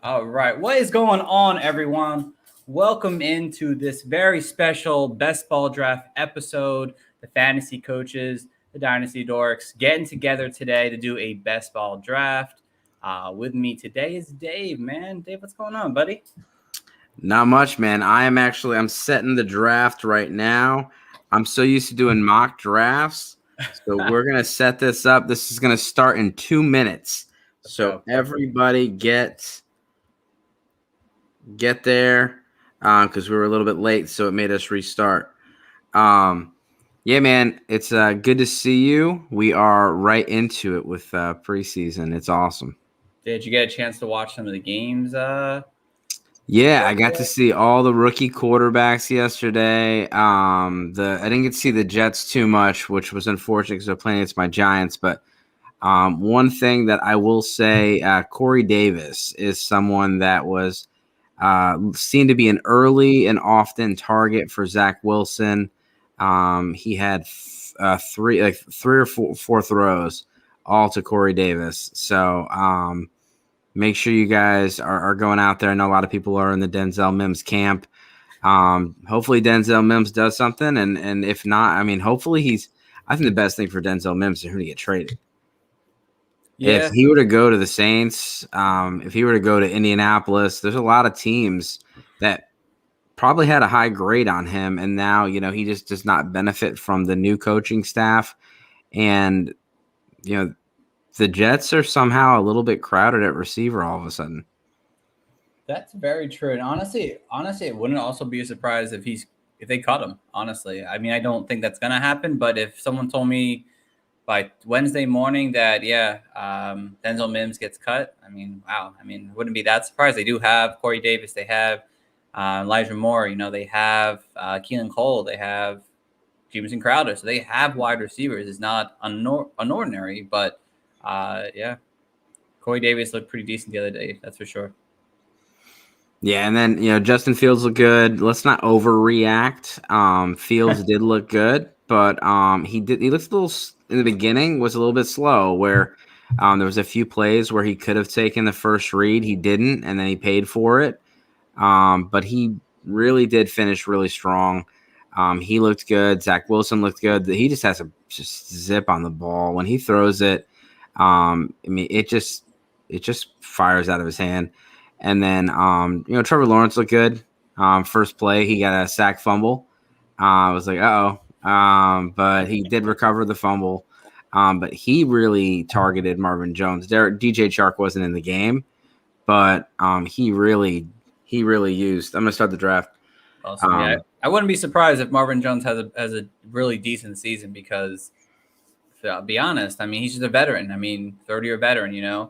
All right. What is going on, everyone? Welcome into this very special best ball draft episode. The fantasy coaches, the Dynasty Dorks, getting together today to do a best ball draft. With me today is Dave, man. Dave, what's going on, buddy? Not much, man. I'm setting the draft right now. I'm so used to doing mock drafts. So we're going to set this up. This is going to start in 2 minutes. Let's So go. everybody get there because we were a little bit late, so it made us restart. Yeah, man, it's good to see you. We are right into it with preseason. It's awesome. Did you get a chance to watch some of the games? Yeah, I got to see all the rookie quarterbacks yesterday. I didn't get to see the Jets too much, which was unfortunate because they're playing against my Giants. But one thing that I will say, Corey Davis is someone that was seen to be an early and often target for Zach Wilson. He had three or four throws all to Corey Davis. So make sure you guys are going out there. I know a lot of people are in the Denzel Mims camp. Hopefully Denzel Mims does something, and if not, I mean, hopefully I think the best thing for Denzel Mims is for him to get traded. Yeah. If he were to go to the Saints, if he were to go to Indianapolis, there's a lot of teams that probably had a high grade on him, and now he just does not benefit from the new coaching staff, and the Jets are somehow a little bit crowded at receiver all of a sudden. That's very true. And honestly, it wouldn't also be a surprise if they cut him. Honestly, I mean, I don't think that's gonna happen. But if someone told me by Wednesday morning that Denzel Mims gets cut, I mean, wow. I mean, wouldn't be that surprised. They do have Corey Davis. They have Elijah Moore. They have Keelan Cole. They have Jameson Crowder. So they have wide receivers. It's not unordinary, but yeah, Corey Davis looked pretty decent the other day. That's for sure. Yeah, and then Justin Fields looked good. Let's not overreact. Fields did look good, but he looked a little in the beginning was a little bit slow. Where there was a few plays where he could have taken the first read, he didn't, and then he paid for it. But he really did finish really strong. He looked good. Zach Wilson looked good. He just has a zip on the ball when he throws it. I mean, it just fires out of his hand. And then, Trevor Lawrence looked good. First play, he got a sack fumble. I was like, but he did recover the fumble. But he really targeted Marvin Jones. DJ Chark wasn't in the game, but he really used. I'm gonna start the draft. Awesome. Yeah, I wouldn't be surprised if Marvin Jones has a really decent season because, I'll be honest, I mean, he's just a veteran. I mean, 30-year veteran.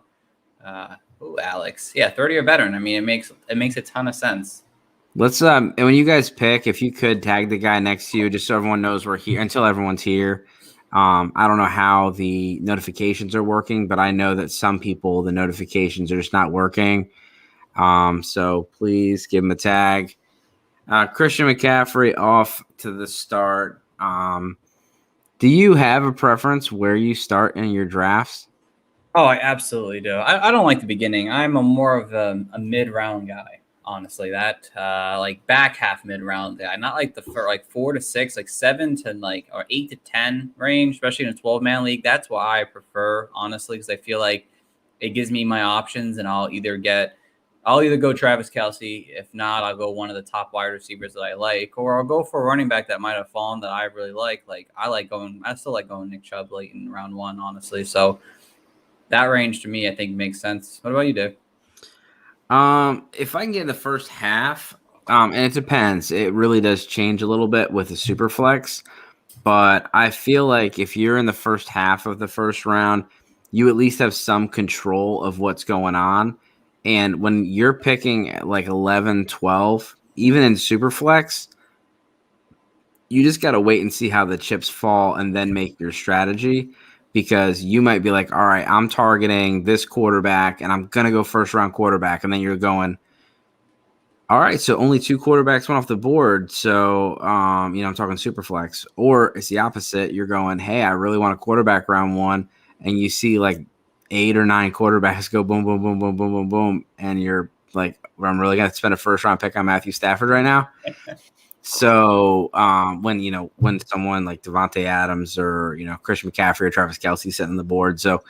Alex. Yeah, 30 or veteran. I mean, it makes a ton of sense. Let's and when you guys pick, if you could tag the guy next to you, just so everyone knows we're here until everyone's here. I don't know how the notifications are working, but I know that some people the notifications are just not working. So please give him a tag. Christian McCaffrey off to the start. Do you have a preference where you start in your drafts? Oh, I absolutely do. I don't like the beginning. I'm more of a mid-round guy, honestly. That like back half mid-round guy, not like for 4 to 6, like 7 to or 8 to 10 range, especially in a 12-man league. That's why I prefer, honestly, because I feel like it gives me my options, and I'll either go Travis Kelce. If not, I'll go one of the top wide receivers that I like, or I'll go for a running back that might have fallen that I really like. I still like going Nick Chubb late in round 1, honestly. So that range to me, I think, makes sense. What about you, Dave? If I can get in the first half, and it depends. It really does change a little bit with the super flex, but I feel like if you're in the first half of the first round, you at least have some control of what's going on. And when you're picking like 11, 12, even in super flex, you just got to wait and see how the chips fall and then make your strategy. Because you might be like, all right, I'm targeting this quarterback and I'm going to go first round quarterback. And then you're going, all right, so only 2 quarterbacks went off the board. So, I'm talking super flex. Or it's the opposite. You're going, hey, I really want a quarterback round 1. And you see like 8 or 9 quarterbacks go boom, boom, boom, boom, boom, boom, boom. And you're where I'm really going to spend a first round pick on Matthew Stafford right now. So when someone like Devontae Adams or Christian McCaffrey or Travis Kelce sitting on the board, so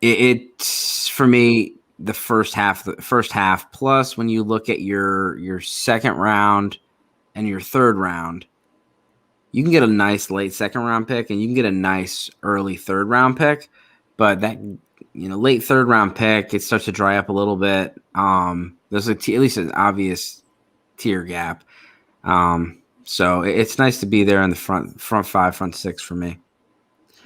it's for me the first half plus when you look at your second round and your third round, you can get a nice late second round pick and you can get a nice early third round pick, but that late third round pick, it starts to dry up a little bit. There's at least an obvious tier gap. So it's nice to be there in the front five, front six for me.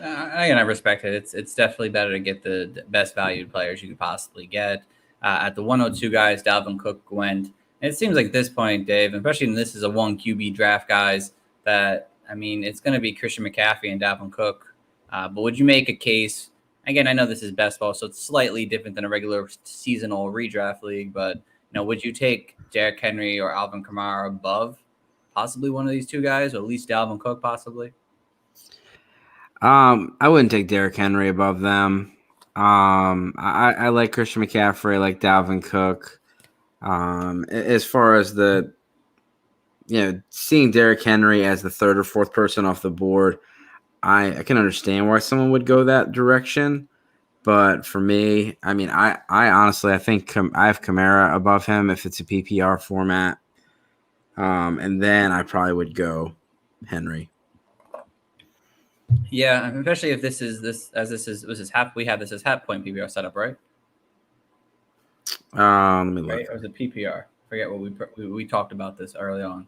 I respect it. It's definitely better to get the best valued players you could possibly get. At the 102 guys, Dalvin Cook went. And it seems like at this point, Dave, especially when this is a 1 QB draft, guys, that, it's going to be Christian McCaffrey and Dalvin Cook. But would you make a case? Again, I know this is best ball, so it's slightly different than a regular seasonal redraft league. But, would you take Derrick Henry or Alvin Kamara above possibly one of these two guys, or at least Dalvin Cook possibly? I wouldn't take Derrick Henry above them. I like Christian McCaffrey, I like Dalvin Cook. As far as seeing Derrick Henry as the third or fourth person off the board, I can understand why someone would go that direction. But for me, I honestly, I think I have Kamara above him if it's a PPR format. And then I probably would go Henry. Yeah, especially if this is half. We have this as half point PPR setup, right? Let me look. Right, or was it PPR? Forget what we talked about this early on.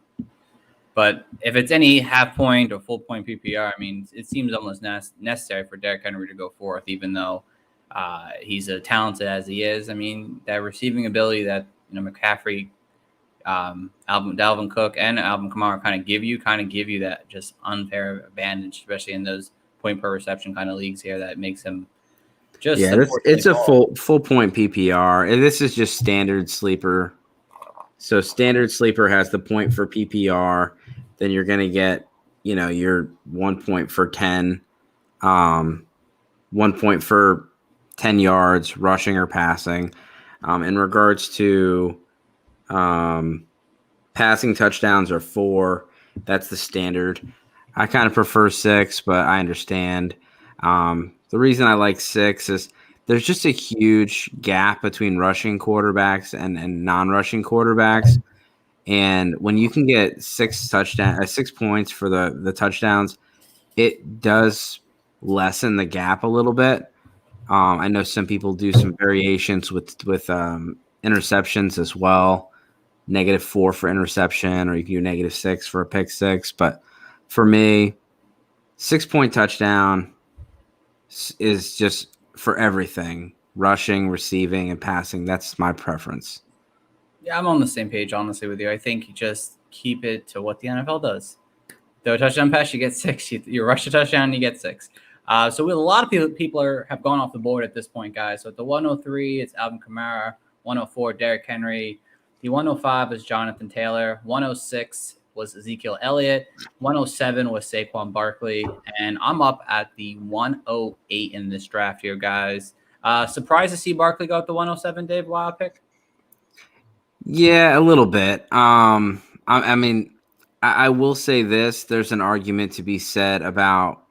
But if it's any half point or full point PPR, it seems almost necessary for Derrick Henry to go fourth, even though he's as talented as he is. That receiving ability that McCaffrey, Dalvin Cook, and Alvin Kamara kind of give you that just unfair advantage, especially in those point per reception kind of leagues here. That makes him just it's a full point PPR. And this is just standard sleeper. So standard sleeper has the point for PPR. Then you're going to get your 1 point for 10, 1 point for 10 yards rushing or passing. In regards to passing touchdowns are 4. That's the standard. I kind of prefer 6, but I understand. The reason I like 6 is there's just a huge gap between rushing quarterbacks and non-rushing quarterbacks. And when you can get 6 points for the touchdowns, it does lessen the gap a little bit. I know some people do some variations with interceptions as well. -4 for interception, or you can do -6 for a pick six. But for me, 6-point touchdown is just for everything: rushing, receiving, and passing. That's my preference. Yeah, I'm on the same page, honestly, with you. I think you just keep it to what the NFL does. Throw a touchdown pass, you get 6. You rush a touchdown, you get 6. So with a lot of people have gone off the board at this point, guys. So at the 103, it's Alvin Kamara. 104, Derrick Henry. The 105 is Jonathan Taylor. 106 was Ezekiel Elliott. 107 was Saquon Barkley. And I'm up at the 108 in this draft here, guys. Surprised to see Barkley go at the 107, Dave, wild pick? Yeah, a little bit. I will say this. There's an argument to be said about,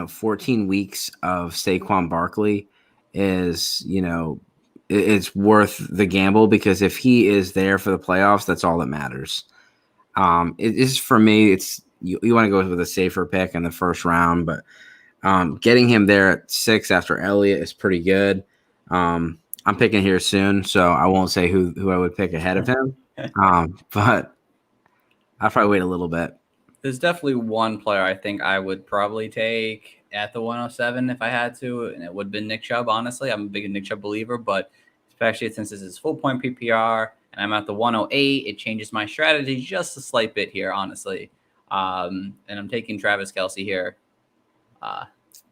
14 weeks of Saquon Barkley is, it's worth the gamble, because if he is there for the playoffs, that's all that matters. It is, for me, it's you want to go with a safer pick in the first round, but getting him there at 6 after Elliott is pretty good. I'm picking here soon, so I won't say who I would pick ahead of him. But I'll probably wait a little bit. There's definitely one player I think I would probably take at the 107 if I had to, and it would have been Nick Chubb, honestly. I'm a big Nick Chubb believer, but especially since this is full point PPR and I'm at the 108, it changes my strategy just a slight bit here, honestly. And I'm taking Travis Kelce here.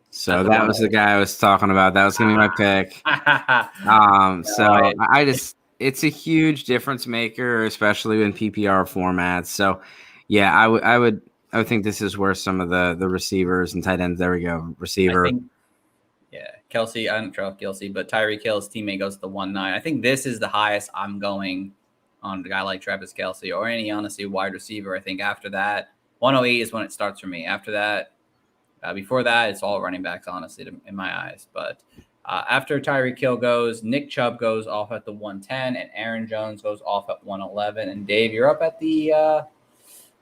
So that was the guy I was talking about. That was going to be my pick. It's a huge difference maker, especially in PPR formats. So, yeah, I would think this is where some of the receivers and tight ends. There we go, receiver. Kelsey, I don't trust Kelsey, but Tyreek Hill's teammate goes to the 1.9. I think this is the highest I'm going on a guy like Travis Kelsey or any, honestly, wide receiver. I think after that, 108 is when it starts for me. After that, before that, it's all running backs, honestly, in my eyes. But after Tyreek Hill goes, Nick Chubb goes off at the 110, and Aaron Jones goes off at 111. And Dave, you're up at the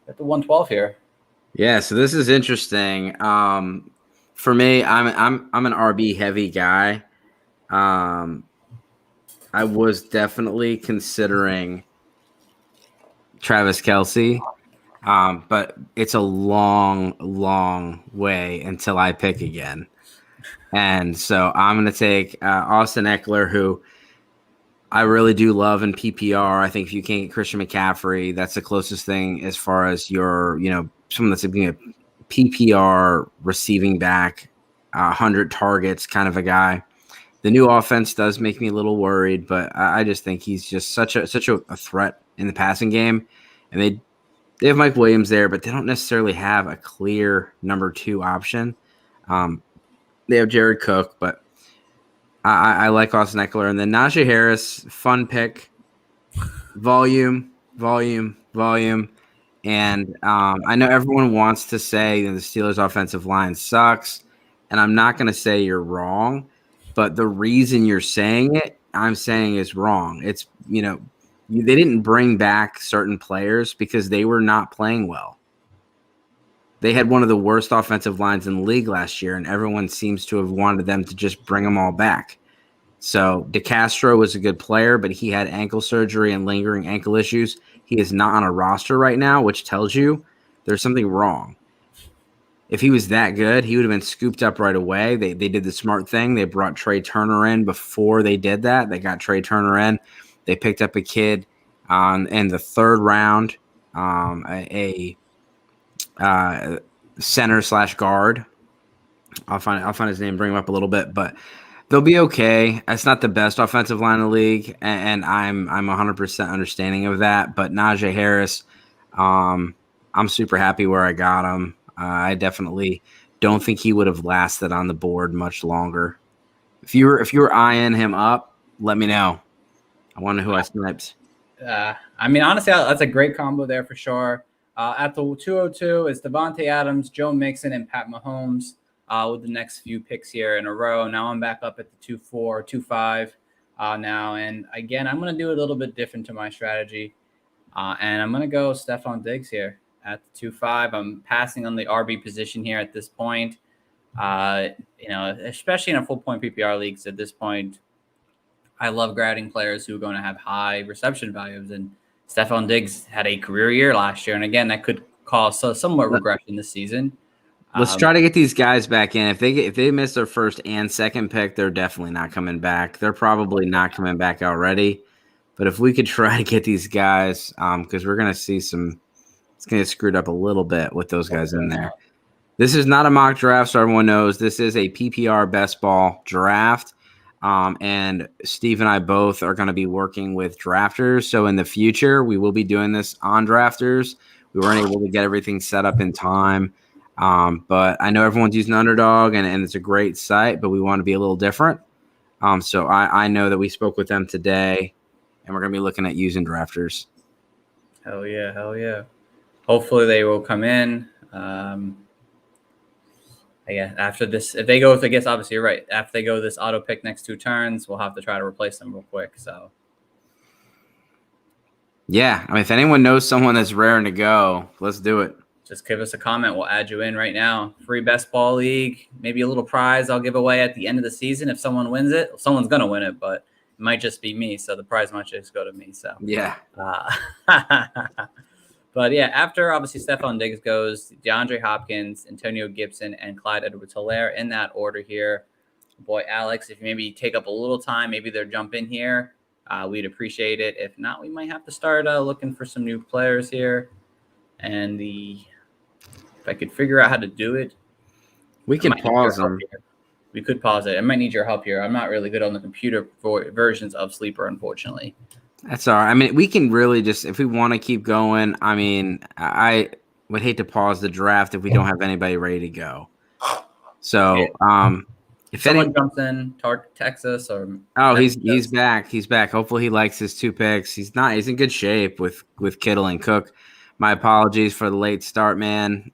112 here. Yeah, so this is interesting. For me, I'm an RB heavy guy. I was definitely considering Travis Kelsey, but it's a long, long way until I pick again. And so I'm going to take Austin Eckler, who I really do love in PPR. I think if you can't get Christian McCaffrey, that's the closest thing as far as your, someone that's being a PPR receiving back, 100 targets kind of a guy. The new offense does make me a little worried, but I just think he's just such a threat in the passing game. And they have Mike Williams there, but they don't necessarily have a clear number 2 option. They have Jared Cook, but I like Austin Eckler. And then Najee Harris, fun pick, volume. And I know everyone wants to say that the Steelers' offensive line sucks, and I'm not going to say you're wrong, but the reason you're saying it, I'm saying is wrong. It's, they didn't bring back certain players because they were not playing well. They had one of the worst offensive lines in the league last year, and everyone seems to have wanted them to just bring them all back. So DeCastro was a good player, but he had ankle surgery and lingering ankle issues. He is not on a roster right now, which tells you there's something wrong. If he was that good, he would have been scooped up right away. They did the smart thing. They brought Trey Turner in before they did that. They got Trey Turner in. They picked up a kid in the 3rd round, a center/guard. I'll find his name, bring him up a little bit, but they'll be okay. It's not the best offensive line in the league, and I'm 100% understanding of that. But Najee Harris, I'm super happy where I got him. I definitely don't think he would have lasted on the board much longer. If you were eyeing him up, let me know. I wonder who I sniped. Honestly, that's a great combo there for sure. At the 202, it's Devontae Adams, Joe Mixon, and Pat Mahomes with the next few picks here in a row. Now I'm back up at the 2-4, 2-5 now. And again, I'm going to do a little bit different to my strategy. And I'm going to go Stephon Diggs here at the 2-5. I'm passing on the RB position here at this point. Especially in a full point PPR leagues at this point, I love grabbing players who are going to have high reception values. And Stephon Diggs had a career year last year. And again, that could cause somewhat regression this season. Let's try to get these guys back in. If they miss their 1st and 2nd pick, they're definitely not coming back. They're probably not coming back already. But if we could try to get these guys, because we're going to see it's going to get screwed up a little bit with those guys in there. This is not a mock draft, so everyone knows. This is a PPR best ball draft. And Steve and I both are going to be working with drafters. So in the future, we will be doing this on drafters. We weren't able to get everything set up in time. But I know everyone's using Underdog, and it's a great site, but we want to be a little different. So I know that we spoke with them today, and we're going to be looking at using drafters. Hell yeah. Hopefully they will come in. After this, if they go with, I guess obviously you're right. After they go this auto pick next 2 turns, we'll have to try to replace them real quick. So, yeah, if anyone knows someone that's raring to go, let's do it. Just give us a comment. We'll add you in right now. Free best ball league, maybe a little prize I'll give away at the end of the season if someone wins it. Someone's gonna win it, but it might just be me. So the prize might just go to me. So yeah. But yeah, after obviously Stephon Diggs goes, DeAndre Hopkins, Antonio Gibson, and Clyde Edwards-Helaire in that order here. Boy, Alex, if you maybe take up a little time, maybe they'll jump in here. We'd appreciate it. If not, we might have to start looking for some new players here. And if I could figure out how to do it, we can pause them. We could pause it. I might need your help here. I'm not really good on the computer versions of Sleeper, unfortunately. That's all right. We can really just, if we want to keep going, I would hate to pause the draft if we don't have anybody ready to go. So someone jumps in, Texas or he's back. He's back. Hopefully he likes his 2 picks. He's in good shape with Kittle and Cook. My apologies for the late start, man.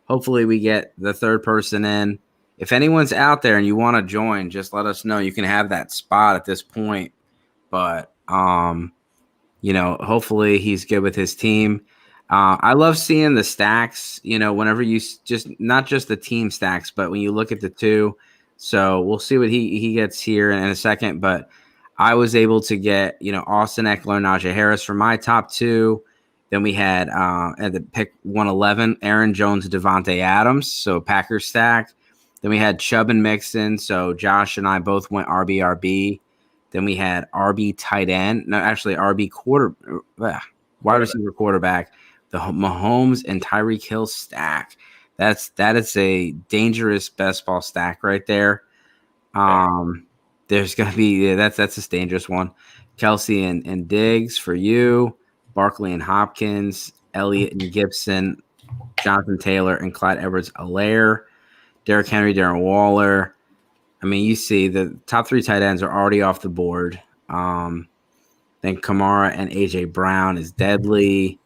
Hopefully we get the third person in. If anyone's out there and you want to join, just let us know. You can have that spot at this point. But hopefully he's good with his team. I love seeing the stacks, whenever you just not just the team stacks, but when you look at the two. So we'll see what he gets here in a second. But I was able to get, Austin Eckler, Najee Harris for my top 2. Then we had at the pick 111, Aaron Jones, Devontae Adams. So Packers stack. Then we had Chubb and Mixon. So Josh and I both went RB. Then we had RB tight end. No, actually RB wide receiver quarterback. The Mahomes and Tyreek Hill stack. That is a dangerous best ball stack right there. There's gonna be that's a dangerous one. Kelsey and Diggs for you, Barkley and Hopkins, Elliott and Gibson, Jonathan Taylor and Clyde Edwards-Helaire, Derrick Henry, Darren Waller. I mean, you see the top 3 tight ends are already off the board. Then Kamara and AJ Brown is deadly.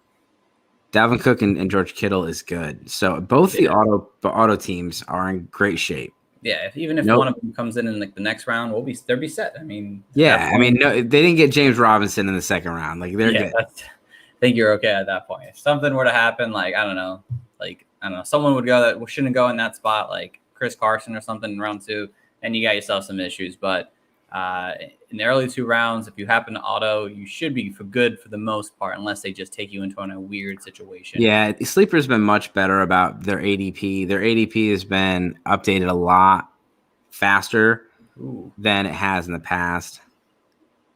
Dalvin Cook and George Kittle is good. So both the auto teams are in great shape. Yeah, even if one of them comes in like the next round, they'll be set. I mean, yeah, no, they didn't get James Robinson in the second round. Like they're good. I think you're okay at that point. If something were to happen, I don't know, someone would go that shouldn't go in that spot, like Chris Carson or something in round 2, and you got yourself some issues. But in the early 2 rounds, if you happen to auto, you should be good for the most part, unless they just take you into a weird situation. Yeah, Sleeper's been much better about their ADP. Their ADP has been updated a lot faster than it has in the past.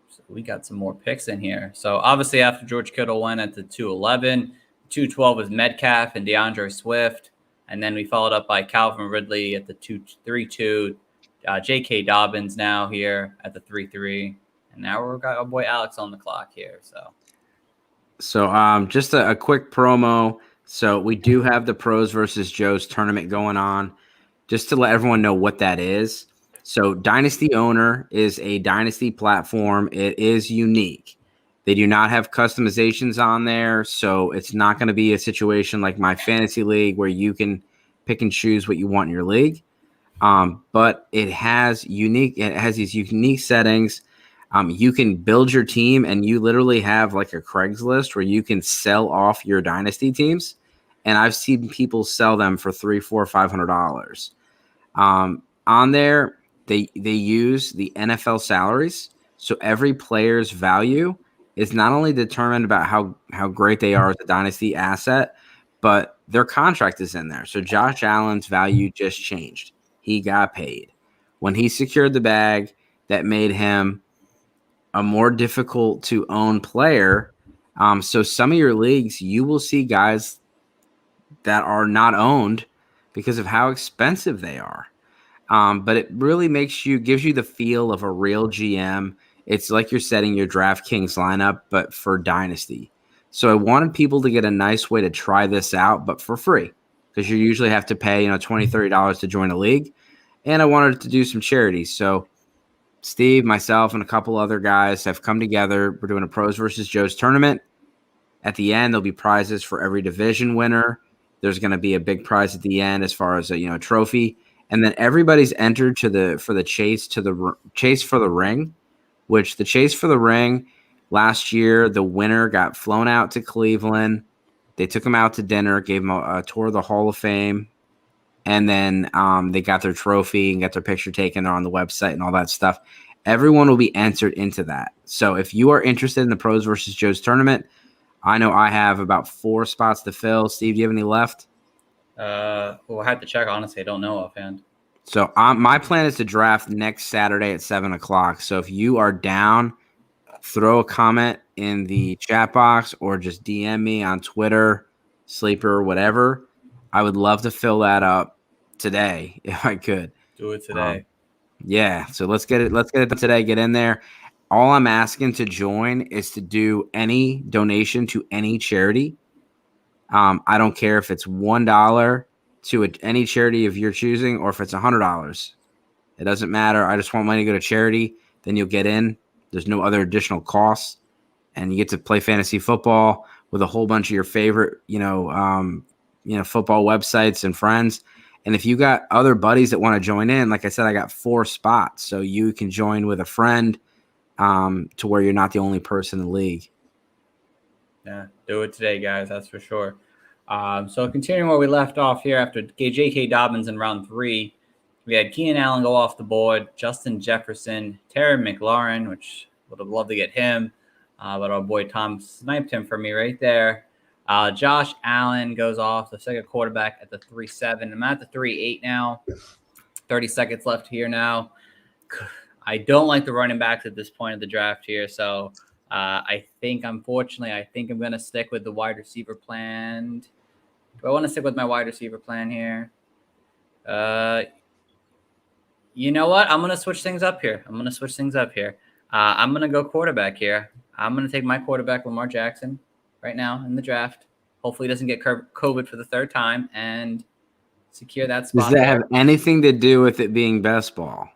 So we got some more picks in here. So obviously after George Kittle went at the 211, 212 was Metcalf and DeAndre Swift. And then we followed up by Calvin Ridley at the 232. J.K. Dobbins now here at the 3-3, and now we've got our boy Alex on the clock here. So just a quick promo. So we do have the Pros versus Joes tournament going on, just to let everyone know what that is. So Dynasty Owner is a Dynasty platform. It is unique. They do not have customizations on there, so it's not going to be a situation like my fantasy league where you can pick and choose what you want in your league. But it has these unique settings. You can build your team, and you literally have like a Craigslist where you can sell off your dynasty teams. And I've seen people sell them for $300, $400, $500. On there, they use the NFL salaries. So every player's value is not only determined about how great they are as a dynasty asset, but their contract is in there. So Josh Allen's value just changed. He got paid. When he secured the bag, that made him a more difficult to own player. So some of your leagues, you will see guys that are not owned because of how expensive they are. But it really gives you the feel of a real GM. It's like you're setting your DraftKings lineup, but for Dynasty. So I wanted people to get a nice way to try this out, but for free, because you usually have to pay, $20, $30 to join a league. And I wanted to do some charities. So Steve, myself, and a couple other guys have come together. We're doing a Pros versus Joes tournament. At the end, there'll be prizes for every division winner. There's going to be a big prize at the end as far as a trophy. And then everybody's entered for the chase for the ring, which the chase for the ring last year, the winner got flown out to Cleveland. They took him out to dinner, gave him a tour of the Hall of Fame. And then they got their trophy and got their picture taken. They're on the website and all that stuff. Everyone will be entered into that. So if you are interested in the Pros versus Joes tournament, I know I have about 4 spots to fill. Steve, do you have any left? Well, I have to check. Honestly, I don't know offhand. So my plan is to draft next Saturday at 7 o'clock. So if you are down, throw a comment in the chat box or just DM me on Twitter, Sleeper, whatever. I would love to fill that up today if I could. Do it today. Yeah. So let's get it done today. Get in there. All I'm asking to join is to do any donation to any charity. I don't care if it's $1 to any charity of your choosing or if it's $100. It doesn't matter. I just want money to go to charity. Then you'll get in. There's no other additional costs, and you get to play fantasy football with a whole bunch of your favorite, football websites and friends. And if you got other buddies that want to join in, like I said, I got 4 spots, so you can join with a friend to where you're not the only person in the league. Yeah, do it today, guys. That's for sure. So continuing where we left off here after J.K. Dobbins in round 3, we had Keenan Allen go off the board, Justin Jefferson, Terry McLaurin, which would have loved to get him, but our boy Tom sniped him for me right there. Josh Allen goes off, the second quarterback at the 3-7. I'm at the 3-8 now. 30 seconds left here now. I don't like the running backs at this point of the draft here, so I think, unfortunately, I'm going to stick with the wide receiver plan. Do I want to stick with my wide receiver plan here? You know what? I'm going to switch things up here. I'm going to go quarterback here. I'm going to take my quarterback, Lamar Jackson, right now in the draft. Hopefully he doesn't get COVID for the 3rd time and secure that spot. Does that have anything to do with it being best ball?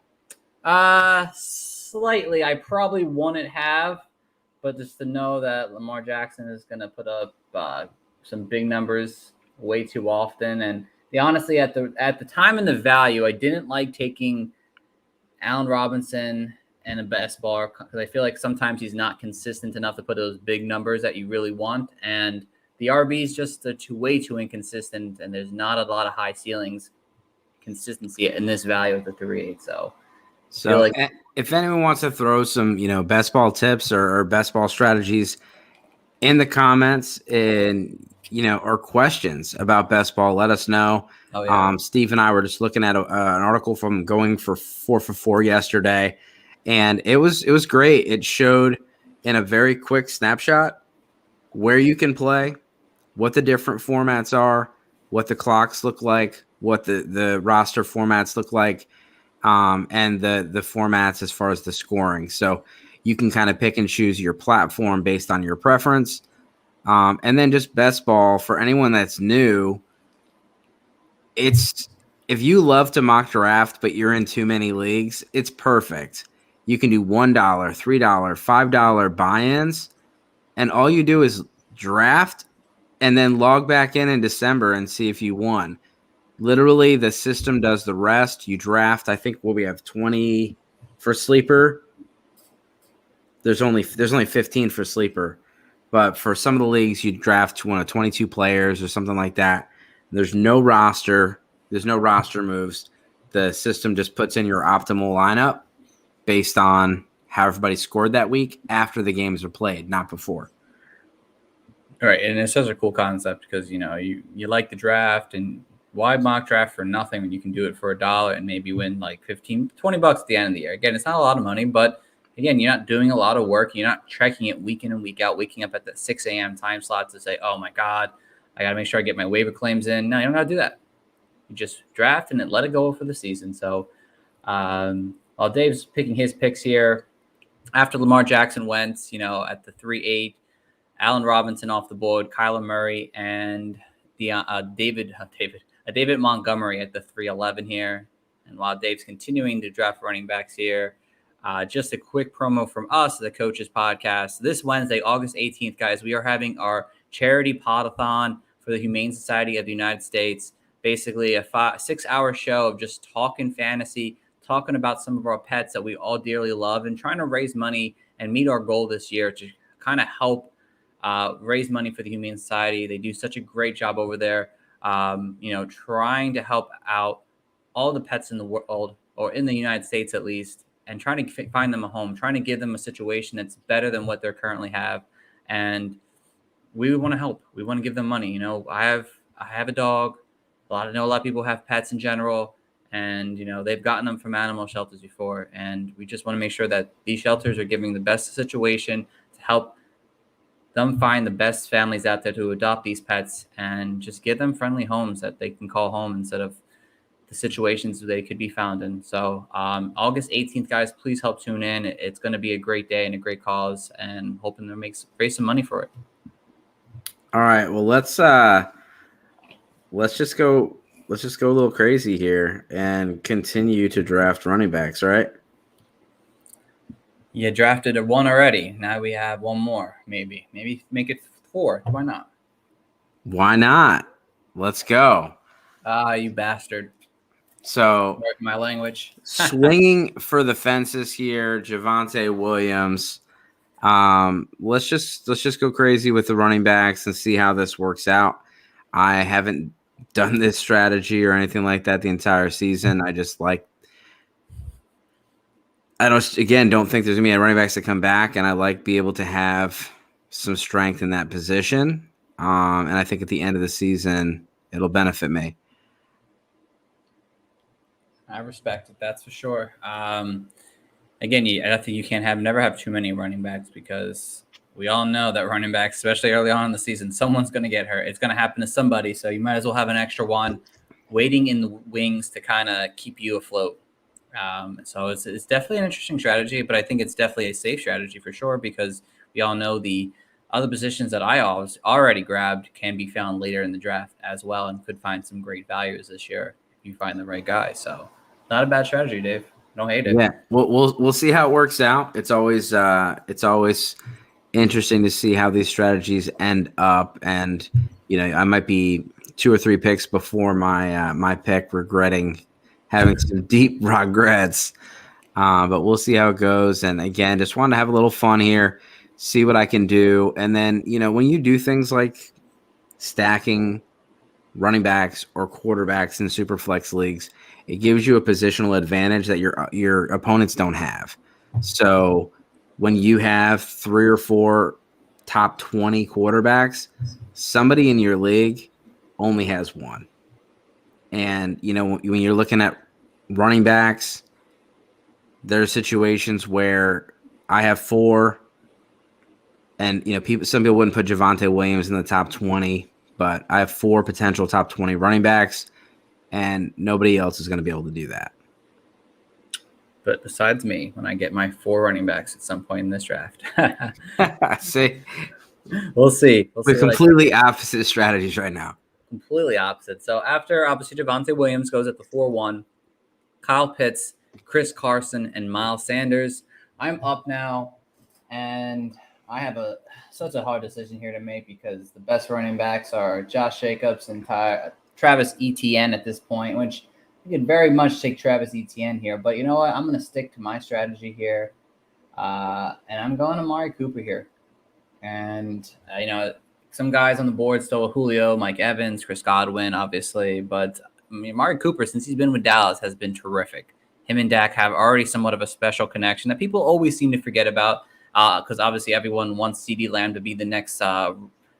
Slightly. I probably wouldn't have, but just to know that Lamar Jackson is going to put up some big numbers way too often. And honestly, at the time and the value, I didn't like taking Allen Robinson and a best ball because I feel like sometimes he's not consistent enough to put those big numbers that you really want. And the RBs just are way too inconsistent, and there's not a lot of high ceilings consistency in this value at the 3-8. So like, if anyone wants to throw some, best ball tips or best ball strategies in the comments and, or questions about best ball, let us know. Oh, yeah. Steve and I were just looking at an article from going for 4 for 4 yesterday, and it was great. It showed in a very quick snapshot where you can play, what the different formats are, what the clocks look like, what the roster formats look like, and the formats as far as the scoring. So you can kind of pick and choose your platform based on your preference. And then just best ball for anyone that's new. If you love to mock draft, but you're in too many leagues, it's perfect. You can do $1, $3, $5 buy-ins, and all you do is draft and then log back in December and see if you won. Literally, the system does the rest. You draft. I think we have 20 for sleeper. There's only 15 for sleeper, but for some of the leagues, you draft 22 players or something like that. There's no roster. There's no roster moves. The system just puts in your optimal lineup based on how everybody scored that week after the games are played, not before. All right, and it's such a cool concept because you like the draft, and why mock draft for nothing when you can do it for $1 and maybe win like $15, $20 at the end of the year? Again, it's not a lot of money, but again, you're not doing a lot of work. You're not checking it week in and week out, waking up at the 6 a.m. time slot to say, oh my God, I got to make sure I get my waiver claims in. No, you don't got to do that. You just draft and then let it go for the season. So while Dave's picking his picks here, after Lamar Jackson went, at the 3-8, Allen Robinson off the board, Kyler Murray, and David Montgomery at the 3-11 here. And while Dave's continuing to draft running backs here, just a quick promo from us, the Coaches Podcast. This Wednesday, August 18th, guys, we are having our charity pod-a-thon for the Humane Society of the United States. Basically, a 6-hour show of just talking fantasy, talking about some of our pets that we all dearly love, and trying to raise money and meet our goal this year to kind of help raise money for the Humane Society. They do such a great job over there, trying to help out all the pets in the world, or in the United States at least, and trying to find them a home, trying to give them a situation that's better than what they currently have. And we want to help. We want to give them money. I have a dog. I know a lot of people have pets in general, and they've gotten them from animal shelters before, and we just want to make sure that these shelters are giving the best situation to help them find the best families out there to adopt these pets and just give them friendly homes that they can call home instead of the situations they could be found in. So August 18th, guys, please help tune in. It's going to be a great day and a great cause, and hoping to raise some money for it. All right. Well, let's just go let's just go a little crazy here and continue to draft running backs, right? You drafted a one already. Now we have one more, maybe. Maybe make it 4. Why not? Why not? Let's go. Ah, you bastard. So, Mark my language. swinging for the fences here, Javonte Williams. Let's just go crazy with the running backs and see how this works out. I haven't done this strategy or anything like that the entire season. I just don't think there's gonna be any running backs that come back, and I like be able to have some strength in that position. And I think at the end of the season, it'll benefit me. I respect it. That's for sure. Again, I think you can't never have too many running backs because we all know that running backs, especially early on in the season, someone's going to get hurt. It's going to happen to somebody. So you might as well have an extra one waiting in the wings to kind of keep you afloat. So it's definitely an interesting strategy, but I think it's definitely a safe strategy for sure because we all know the other positions that I already grabbed can be found later in the draft as well and could find some great values this year if you find the right guy. So not a bad strategy, Dave. Don't hate it. Yeah, we'll see how it works out. It's always interesting to see how these strategies end up, and I might be 2 or 3 picks before my pick, regretting having some deep regrets. But we'll see how it goes. And again, just wanted to have a little fun here, see what I can do, and then when you do things like stacking running backs or quarterbacks in super flex leagues, it gives you a positional advantage that your opponents don't have. So when you have 3 or 4 top 20 quarterbacks, somebody in your league only has one. And when you're looking at running backs, there are situations where I have 4, and some people wouldn't put Javonte Williams in the top 20. But I have 4 potential top 20 running backs, and nobody else is going to be able to do that. But besides me, when I get my 4 running backs at some point in this draft. See? We'll see. We're completely opposite strategies right now. Completely opposite. So after, obviously, Javonte Williams goes at the 4-1, Kyle Pitts, Chris Carson, and Miles Sanders. I'm up now, and I have such a hard decision here to make because the best running backs are Josh Jacobs and Travis Etienne at this point, which you could very much take Travis Etienne here. But you know what? I'm going to stick to my strategy here, and I'm going Amari Cooper here. And, some guys on the board still Julio, Mike Evans, Chris Godwin, obviously. But Amari Cooper, since he's been with Dallas, has been terrific. Him and Dak have already somewhat of a special connection that people always seem to forget about. Because obviously everyone wants CeeDee Lamb to be the next,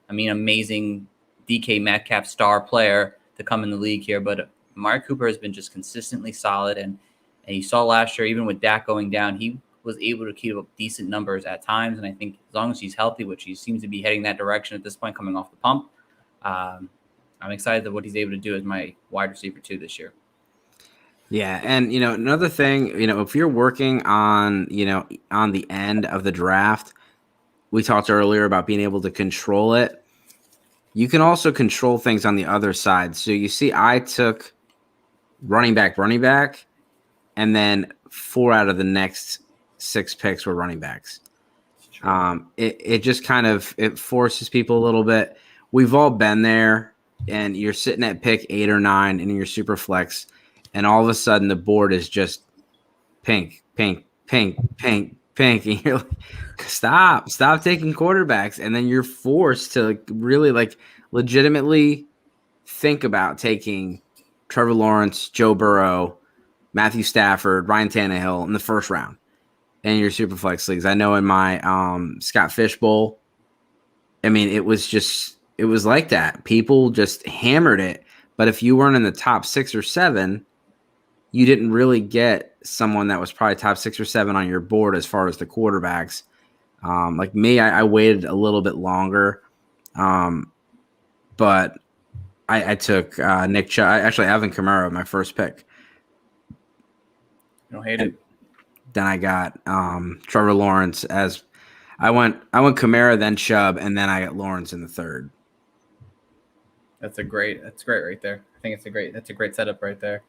amazing DK Metcalf star player to come in the league here. But Amari Cooper has been just consistently solid. And you saw last year, even with Dak going down, he was able to keep up decent numbers at times. And I think as long as he's healthy, which he seems to be heading that direction at this point, coming off the pump, I'm excited at what he's able to do as my wide receiver 2 this year. Yeah, and another thing, if you're working on on the end of the draft, we talked earlier about being able to control it. You can also control things on the other side. So you see, I took running back, and then 4 out of the next 6 picks were running backs. It just kind of forces people a little bit. We've all been there, and you're sitting at pick 8 or 9 in your super flex. And all of a sudden, the board is just pink. And you're like, stop taking quarterbacks. And then you're forced to really legitimately think about taking Trevor Lawrence, Joe Burrow, Matthew Stafford, Ryan Tannehill in the first round in your super flex leagues. I know in my Scott Fishbowl, it was like that. People just hammered it. But if you weren't in the top 6 or 7, you didn't really get someone that was probably top 6 or 7 on your board as far as the quarterbacks. Like me, I waited a little bit longer, but I took Nick Chubb. Actually, Alvin Kamara, my first pick. I don't hate it. Then I got Trevor Lawrence as I went Kamara, then Chubb, and then I got Lawrence in the 3rd. That's great right there. I think that's a great setup right there.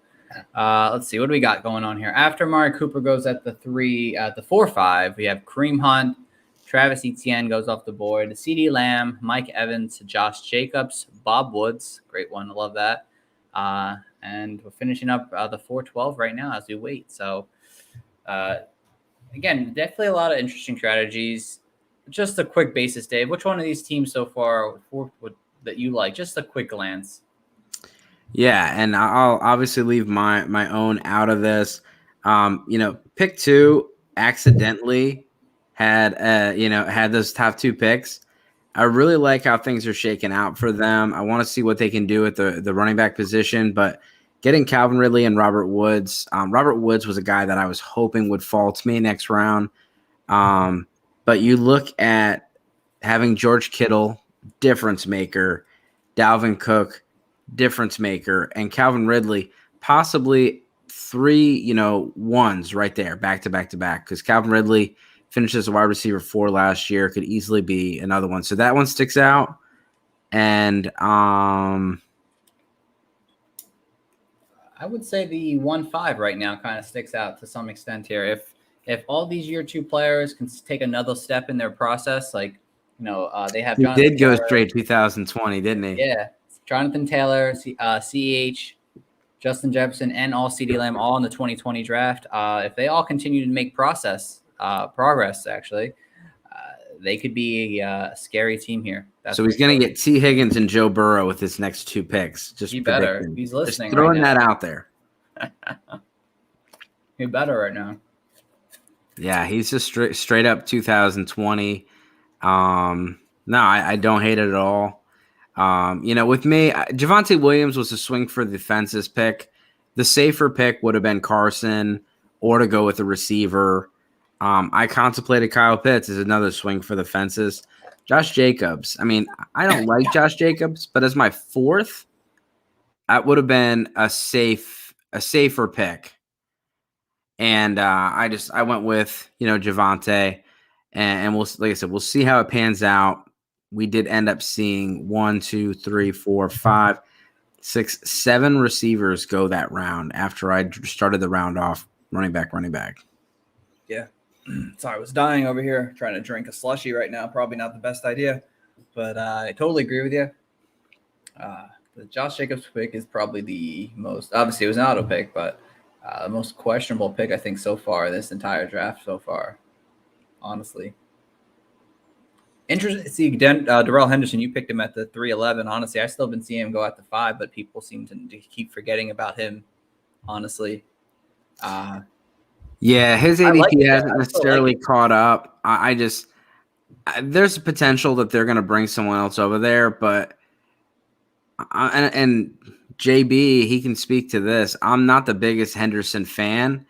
Let's see, what do we got going on here? After Amari Cooper goes at the 4-5, we have Kareem Hunt, Travis Etienne goes off the board, CeeDee Lamb, Mike Evans, Josh Jacobs, Bob Woods, great one, I love that. And we're finishing up the 4-12 right now as we wait. So, again, definitely a lot of interesting strategies. Just a quick basis, Dave. Which one of these teams so far that you like? Just a quick glance. Yeah, and I'll obviously leave my own out of this. Pick 2 accidentally had those top 2 picks. I really like how things are shaking out for them. I want to see what they can do at the running back position, but getting Calvin Ridley and Robert Woods. Robert Woods was a guy that I was hoping would fall to me next round. But you look at having George Kittle, difference maker, Dalvin Cook, difference maker, and Calvin Ridley, possibly 3, ones right there, back to back to back, because Calvin Ridley finished as a wide receiver 4 last year, could easily be another one. So that one sticks out. And I would say the 1-5 right now kind of sticks out to some extent here. If all these year 2 players can take another step in their process, they have. He did go straight 2020, didn't he? Yeah, Jonathan Taylor, CH, Justin Jefferson, and all CeeDee Lamb all in the 2020 draft. If they all continue to make progress, actually, they could be a scary team here. So he's going to get T. Higgins and Joe Burrow with his next 2 picks. Just he better. He's listening. Just throwing that out there. He better right now. Yeah, he's just straight up 2020. No, I don't hate it at all. With me, Javonte Williams was a swing for the fences pick. The safer pick would have been Carson or to go with a receiver. I contemplated Kyle Pitts as another swing for the fences. Josh Jacobs. I mean, I don't like Josh Jacobs, but as my 4th, that would have been a safer pick. And I went with Javonte, and we'll, like I said, we'll see how it pans out. We did end up seeing 1, 2, 3, 4, 5, 6, 7 receivers go that round after I started the round off running back. Yeah. Sorry, I was dying over here trying to drink a slushie right now. Probably not the best idea, but I totally agree with you. The Josh Jacobs pick is probably the most, obviously it was an auto pick, but the most questionable pick I think so far this entire draft so far, honestly. Interesting to see Darrell Henderson. You picked him at the 3-11. Honestly, I still been seeing him go at the 5, but people seem to keep forgetting about him. Honestly, yeah, his ADP hasn't necessarily caught up. There's a potential that they're going to bring someone else over there, but and JB, he can speak to this. I'm not the biggest Henderson fan,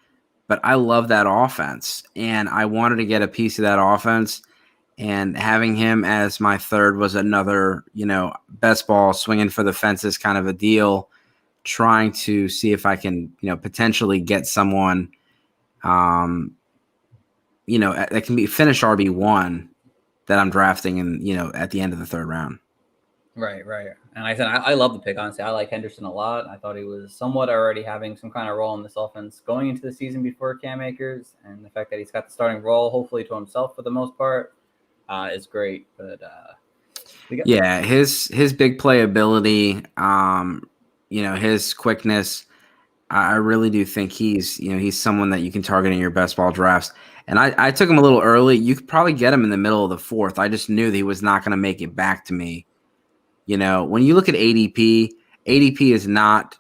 but I love that offense, and I wanted to get a piece of that offense. And having him as my 3rd was another, best ball swinging for the fences kind of a deal, trying to see if I can, potentially get someone, that can be finish RB1 that I'm drafting in, at the end of the 3rd round. Right. And I said, I love the pick, honestly. I like Henderson a lot. I thought he was somewhat already having some kind of role in this offense going into the season before Cam Akers, and the fact that he's got the starting role, hopefully to himself for the most part, is great. But his big playability, his quickness, I really do think he's someone that you can target in your best ball drafts. And I took him a little early. You could probably get him in the middle of the 4th. I just knew that he was not going to make it back to me. When you look at ADP is not,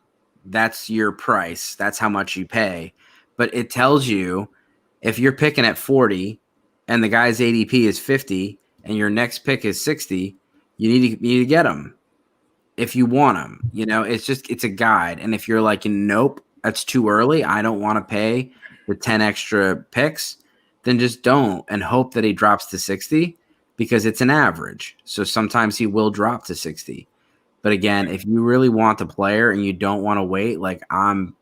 that's your price. That's how much you pay. But it tells you if you're picking at 40 and the guy's ADP is 50 and your next pick is 60, you need to get him if you want him. It's a guide. And if you're like, nope, that's too early, I don't want to pay the 10 extra picks, then just don't and hope that he drops to 60 because it's an average. So sometimes he will drop to 60. But again, if you really want the player and you don't want to wait, like I'm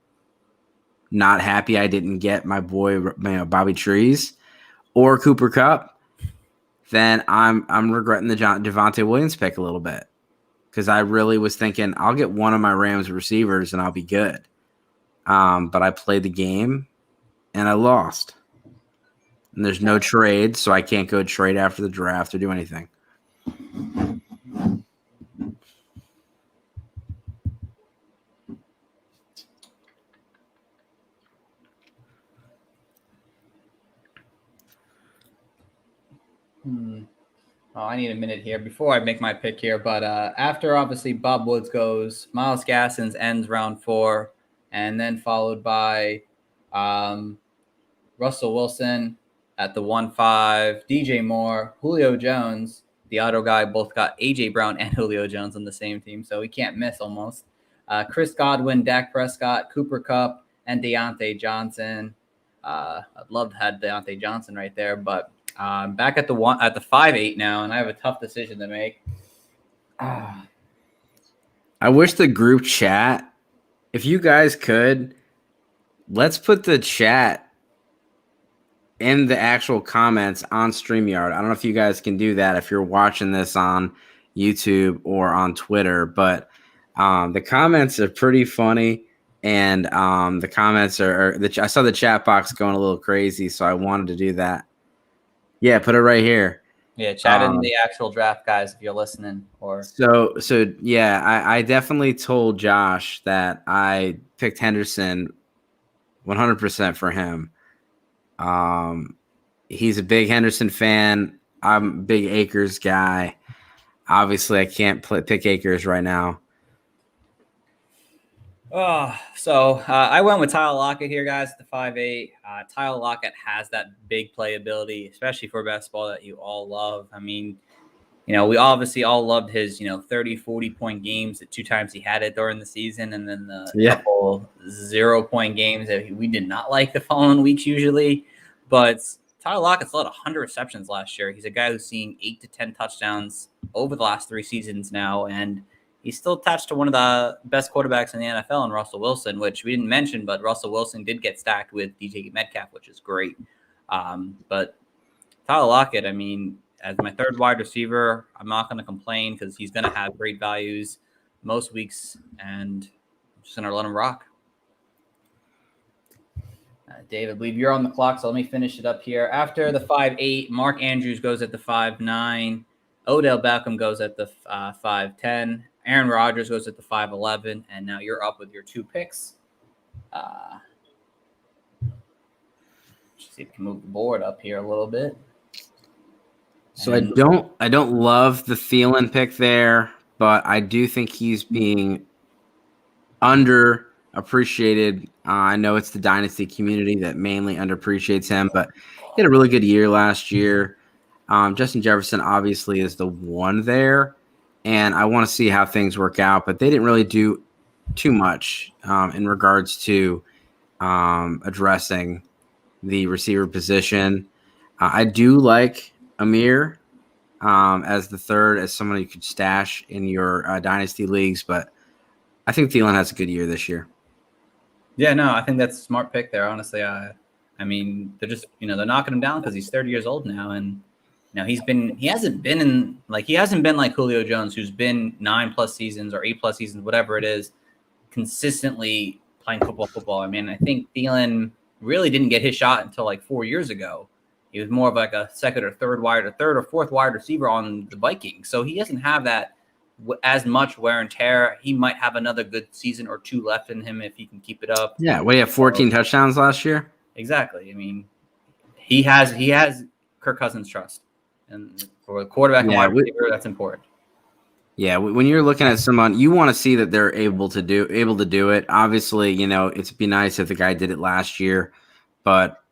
not happy I didn't get my boy Bobby Trees or Cooper Kupp, then I'm regretting the Javonte Williams pick a little bit. because I really was thinking I'll get one of my Rams receivers and I'll be good. But I played the game and I lost. And there's no trade, so I can't go trade after the draft or do anything. Oh, I need a minute here before I make my pick here. But after obviously Bob Woods goes, Miles Gaskins ends round 4, and then followed by Russell Wilson at the 1-5, DJ Moore, Julio Jones, the auto guy. Both got AJ Brown and Julio Jones on the same team, so he can't miss almost. Chris Godwin, Dak Prescott, Cooper Kupp, and Deontay Johnson. I'd love to have Deontay Johnson right there, but back at the 5-8 now, and I have a tough decision to make. I wish the group chat, if you guys could, let's put the chat in the actual comments on StreamYard. I don't know if you guys can do that if you're watching this on YouTube or on Twitter, but the comments are pretty funny. And the comments I saw the chat box going a little crazy, so I wanted to do that. Yeah, put it right here. Yeah, chat in the actual draft, guys, if you're listening. Or so yeah, I definitely told Josh that I picked Henderson 100% for him. He's a big Henderson fan. I'm a big Akers guy. Obviously, I can't pick Akers right now. So I went with Tyler Lockett here, guys, at the 5-8. Tyler Lockett has that big playability, especially for basketball that you all love. I mean, we obviously all loved his, 30, 40-point games. The 2 times he had it during the season, and then the couple 0-point games that we did not like the following weeks usually. But Tyler Lockett's led 100 receptions last year. He's a guy who's seen 8 to 10 touchdowns over the last 3 seasons now, and he's still attached to one of the best quarterbacks in the NFL in Russell Wilson, which we didn't mention, but Russell Wilson did get stacked with DJ Metcalf, which is great. But Tyler Lockett, I mean, as my 3rd wide receiver, I'm not going to complain because he's going to have great values most weeks, and I'm just going to let him rock. Dave, I believe you're on the clock, so let me finish it up here. After the 5-8, Mark Andrews goes at the 5-9. Odell Beckham goes at the 5-10. Aaron Rodgers goes at the 5-11. And now you're up with your 2 picks. See if we can move the board up here a little bit. So I don't love the Thielen pick there, but I do think he's being underappreciated. I know it's the Dynasty community that mainly underappreciates him, but he had a really good year last year. Justin Jefferson obviously is the one there, and I want to see how things work out, but they didn't really do too much in regards to addressing the receiver position. I do like Amir as the 3rd, as someone you could stash in your Dynasty leagues, but I think Thielen has a good year this year. Yeah, no, I think that's a smart pick there, honestly. I mean, they're just, they're knocking him down because he's 30 years old now, and he hasn't been like Julio Jones, who's been 9+ seasons or 8+ seasons, whatever it is, consistently playing football. I mean, I think Thielen really didn't get his shot until like 4 years ago. He was more of like a 2nd or 3rd or 4th wide receiver on the Vikings. So he doesn't have that as much wear and tear. He might have another good season or 2 left in him if he can keep it up. Yeah, what do you have, 14 touchdowns last year? Exactly. I mean, he has Kirk Cousins' trust. And for a quarterback and wide receiver, that's important. Yeah, when you're looking at someone, you want to see that they're able to do it. Obviously, it'd be nice if the guy did it last year, but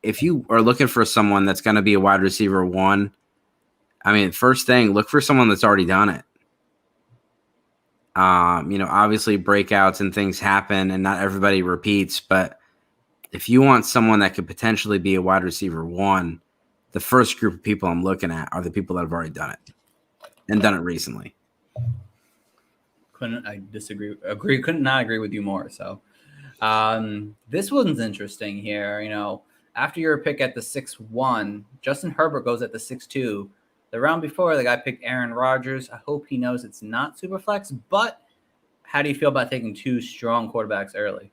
if you are looking for someone that's going to be a wide receiver 1, I mean, first thing, look for someone that's already done it. Obviously breakouts and things happen and not everybody repeats, but if you want someone that could potentially be a wide receiver 1, the first group of people I'm looking at are the people that have already done it and done it recently. Could not agree with you more. So this one's interesting here. After your pick at the 6-1, Justin Herbert goes at the 6-2. The round before, the guy picked Aaron Rodgers. I hope he knows it's not super flex, but how do you feel about taking 2 strong quarterbacks early?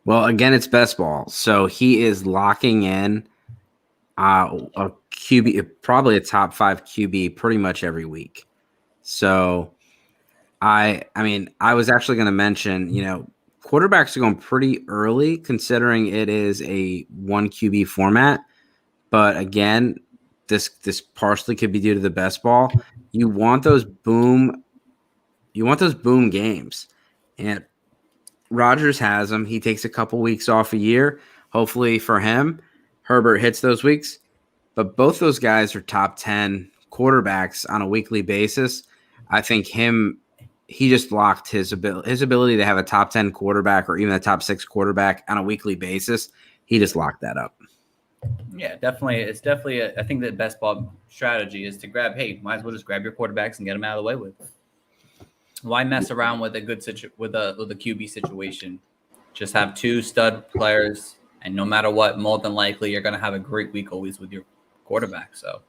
Well, again, it's best ball. So he is locking in a QB, probably a top 5 QB pretty much every week. So I mean, I was actually going to mention, quarterbacks are going pretty early considering it is a 1 QB format. But again, this partially could be due to the best ball. You want those boom games. And Rodgers has them. He takes a couple weeks off a year. Hopefully for him, Herbert hits those weeks. But both those guys are top 10 quarterbacks on a weekly basis. I think he just locked his ability to have a top 10 quarterback or even a top 6 quarterback on a weekly basis. He just locked that up. Yeah, definitely. It's definitely, I think the best ball strategy is to might as well just grab your quarterbacks and get them out of the way with. Why mess around with a good with a QB situation? Just have 2 stud players, and no matter what, more than likely you're going to have a great week always with your quarterback. So,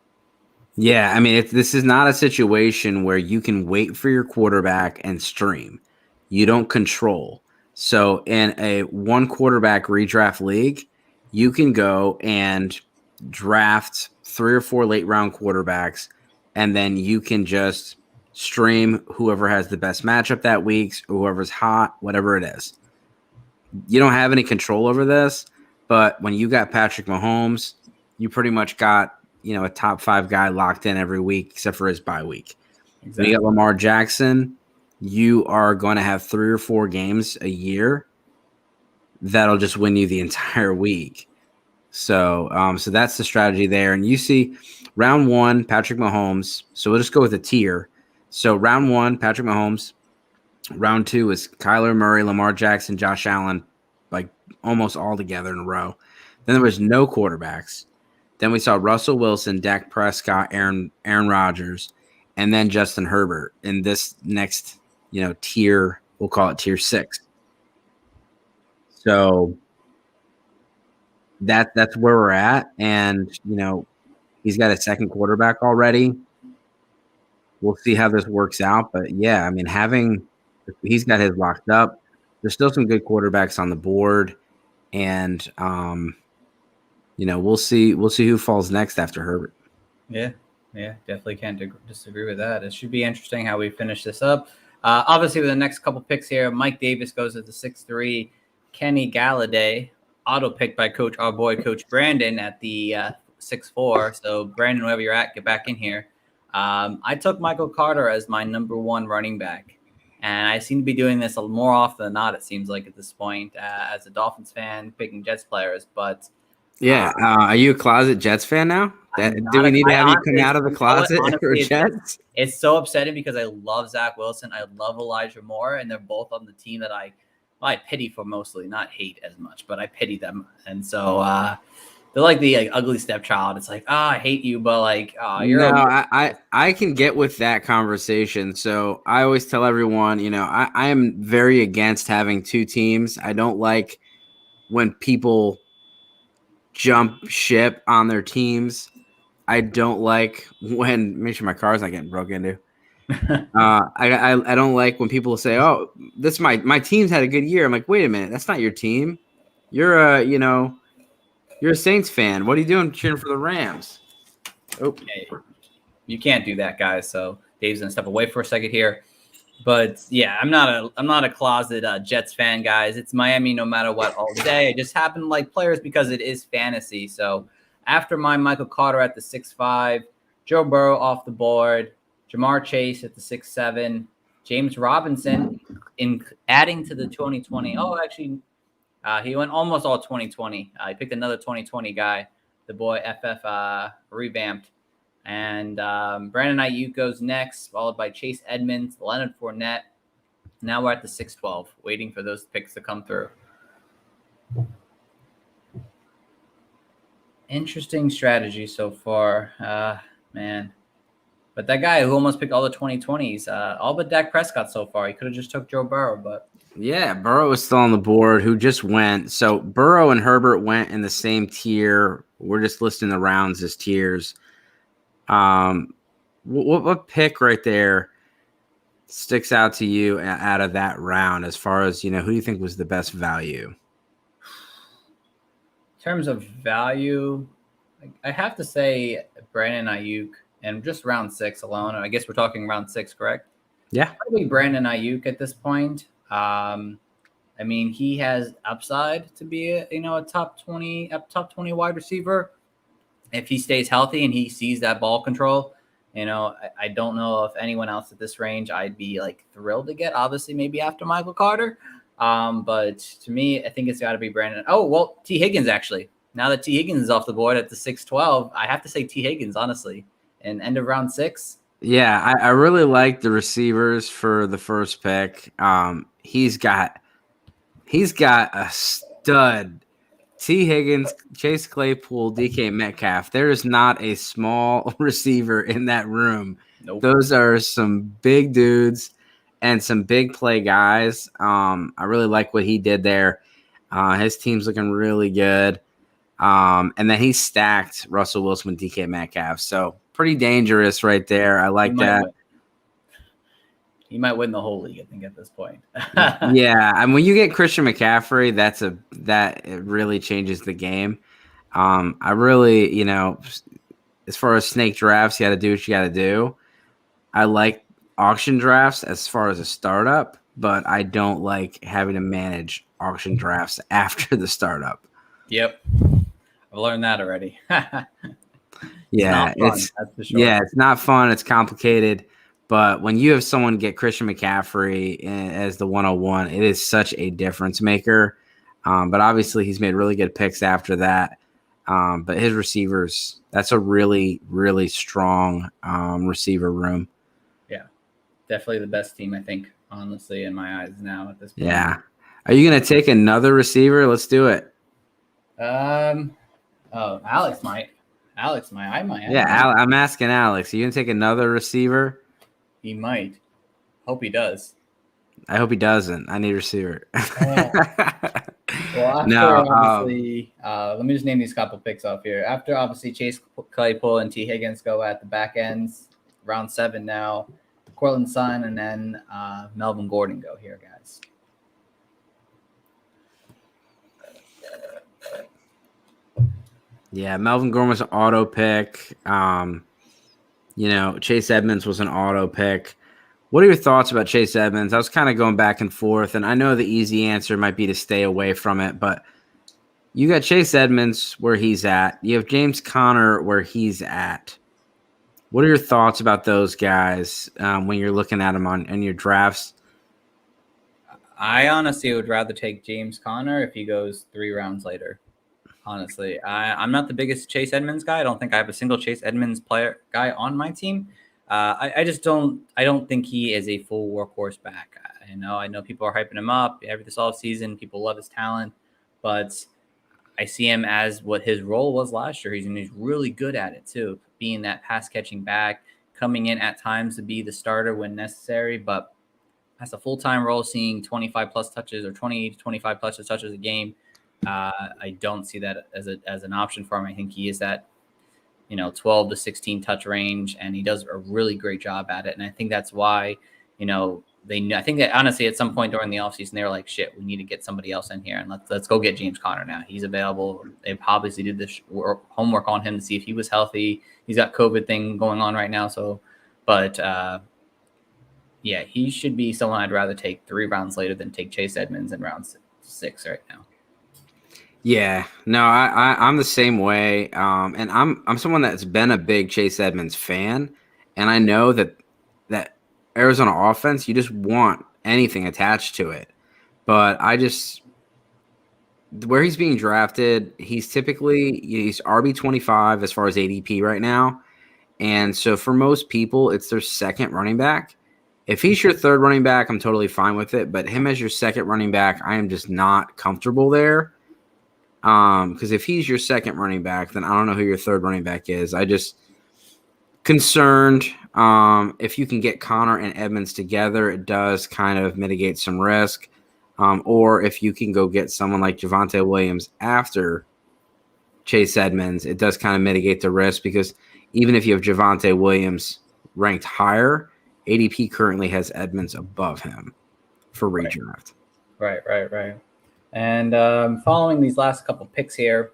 yeah, I mean, this is not a situation where you can wait for your quarterback and stream. You don't control. So, in a 1 quarterback redraft league, you can go and draft 3 or 4 late round quarterbacks, and then you can just stream whoever has the best matchup that week, whoever's hot, whatever it is. You don't have any control over this, but when you got Patrick Mahomes, you pretty much got, a top 5 guy locked in every week except for his bye week. Exactly. When you got Lamar Jackson, you are going to have 3 or 4 games a year that'll just win you the entire week. So that's the strategy there. And you see round 1, Patrick Mahomes. So we'll just go with a tier. So round 1, Patrick Mahomes. Round 2 is Kyler Murray, Lamar Jackson, Josh Allen, like almost all together in a row. Then there was no quarterbacks. Then we saw Russell Wilson, Dak Prescott, Aaron Rodgers, and then Justin Herbert in this next, tier. We'll call it tier 6. So that's where we're at, and he's got a second quarterback already. We'll see how this works out, but yeah, I mean, he's got his locked up. There's still some good quarterbacks on the board, and we'll see who falls next after Herbert. Yeah, definitely can't disagree with that. It should be interesting how we finish this up. Obviously, with the next couple picks here, Mike Davis goes at the 6-3. Kenny Galladay, auto-picked by our boy Coach Brandon at the 6-4. So, Brandon, wherever you're at, get back in here. I took Michael Carter as my number 1 running back. And I seem to be doing this more often than not, it seems like, at this point, as a Dolphins fan, picking Jets players. But yeah, are you a closet Jets fan now? Do we need to have you come out of the closet for Jets? It's so upsetting because I love Zach Wilson. I love Elijah Moore, and they're both on the team that I pity for mostly, not hate as much, but I pity them. And so they're like the ugly stepchild. It's like, I hate you, but like, you're. No, I can get with that conversation. So I always tell everyone, I am very against having 2 teams. I don't like when people jump ship on their teams. I don't like when make sure my car's not getting broken into. I don't like when people say, "Oh, this my team's had a good year." I'm like, "Wait a minute, that's not your team. You're a Saints fan. What are you doing cheering for the Rams?" Oh, you can't do that, guys. So Dave's gonna step away for a second here. But yeah, I'm not a closet Jets fan, guys. It's Miami no matter what all day. I just happen to like players because it is fantasy. So after my Michael Carter at the 6-5, Joe Burrow off the board, Jamar Chase at the 6-7, James Robinson in adding to the 2020. Oh, actually, he went almost all 2020. He picked another 2020 guy, the boy FF revamped. And Brandon Ayuk goes next, followed by Chase Edmonds, Leonard Fournette. Now we're at the 6-12, waiting for those picks to come through. Interesting strategy so far, man. But that guy who almost picked all the 2020s, all but Dak Prescott so far. He could have just took Joe Burrow, but. Yeah, Burrow is still on the board. Who just went? So Burrow and Herbert went in the same tier. We're just listing the rounds as tiers. what pick right there sticks out to you out of that round as far as, who do you think was the best value? In terms of value, I have to say Brandon Ayuk, and just round 6 alone. I guess we're talking round 6, correct? Yeah. Probably Brandon Ayuk at this point. I mean, he has upside to be a top 20 wide receiver if he stays healthy and he sees that ball control. I don't know if anyone else at this range I'd be like thrilled to get. Obviously, maybe after Michael Carter. But to me, I think it's got to be Brandon. Oh, well, T. Higgins, actually. Now that T. Higgins is off the board at the 6-12, I have to say T. Higgins, honestly. And end of round 6. Yeah, I really like the receivers for the first pick. He's got a stud. T. Higgins, Chase Claypool, DK Metcalf. There is not a small receiver in that room. Nope. Those are some big dudes and some big play guys. I really like what he did there. His team's looking really good. And then he stacked Russell Wilson with DK Metcalf. So pretty dangerous right there. I like that. He might win the whole league, I think, at this point. Yeah, and when you get Christian McCaffrey, it really changes the game. I really, as far as snake drafts, you got to do what you got to do. I like auction drafts as far as a startup, but I don't like having to manage auction drafts after the startup. Yep, I've learned that already. It's not fun. It's complicated. But when you have someone get Christian McCaffrey as the 101, it is such a difference maker. But obviously, he's made really good picks after that. But his receivers, that's a really, really strong receiver room. Yeah, definitely the best team, I think, honestly, in my eyes now at this point. Yeah. Are you going to take another receiver? Let's do it. Alex might. I might. Yeah, I'm asking Alex. Are you going to take another receiver? He might. Hope he does. I hope he doesn't. I need a receiver. Well, obviously, let me just name these couple picks off here. After, obviously, Chase Claypool and T. Higgins go at the back ends, round 7 now. Cortland Sutton and then Melvin Gordon go here, guys. Yeah, Melvin Gordon was an auto pick. Chase Edmonds was an auto pick. What are your thoughts about Chase Edmonds? I was kind of going back and forth, and I know the easy answer might be to stay away from it, but you got Chase Edmonds where he's at. You have James Conner where he's at. What are your thoughts about those guys when you're looking at them in your drafts? I honestly would rather take James Conner if he goes 3 rounds later. Honestly, I'm not the biggest Chase Edmonds guy. I don't think I have a single Chase Edmonds guy on my team. I just don't. I don't think he is a full workhorse back. I know people are hyping him up every this offseason. People love his talent, but I see him as what his role was last year. He's really good at it too, being that pass catching back, coming in at times to be the starter when necessary, but as a full-time role, seeing 25 plus touches or 20 to 25 plus touches a game. I don't see that as an option for him. I think he is that 12 to 16 touch range, and he does a really great job at it. And I think that's why I think that honestly at some point during the offseason they were like, shit, we need to get somebody else in here, and let's go get James Conner now. He's available. They obviously did this homework on him to see if he was healthy. He's got COVID thing going on right now, yeah, he should be someone I'd rather take 3 rounds later than take Chase Edmonds in round 6 right now. Yeah, no, I'm the same way, and I'm someone that's been a big Chase Edmonds fan, and I know that Arizona offense, you just want anything attached to it, but where he's being drafted, he's RB25 as far as ADP right now, and so for most people, it's their second running back. If he's your third running back, I'm totally fine with it, but him as your second running back, I am just not comfortable there. Because if he's your second running back, then I don't know who your third running back is. I just concerned if you can get Conner and Edmonds together, it does kind of mitigate some risk. Or if you can go get someone like Javonte Williams after Chase Edmonds, it does kind of mitigate the risk because even if you have Javonte Williams ranked higher. ADP currently has Edmonds above him for redraft. Right. And following these last couple picks here,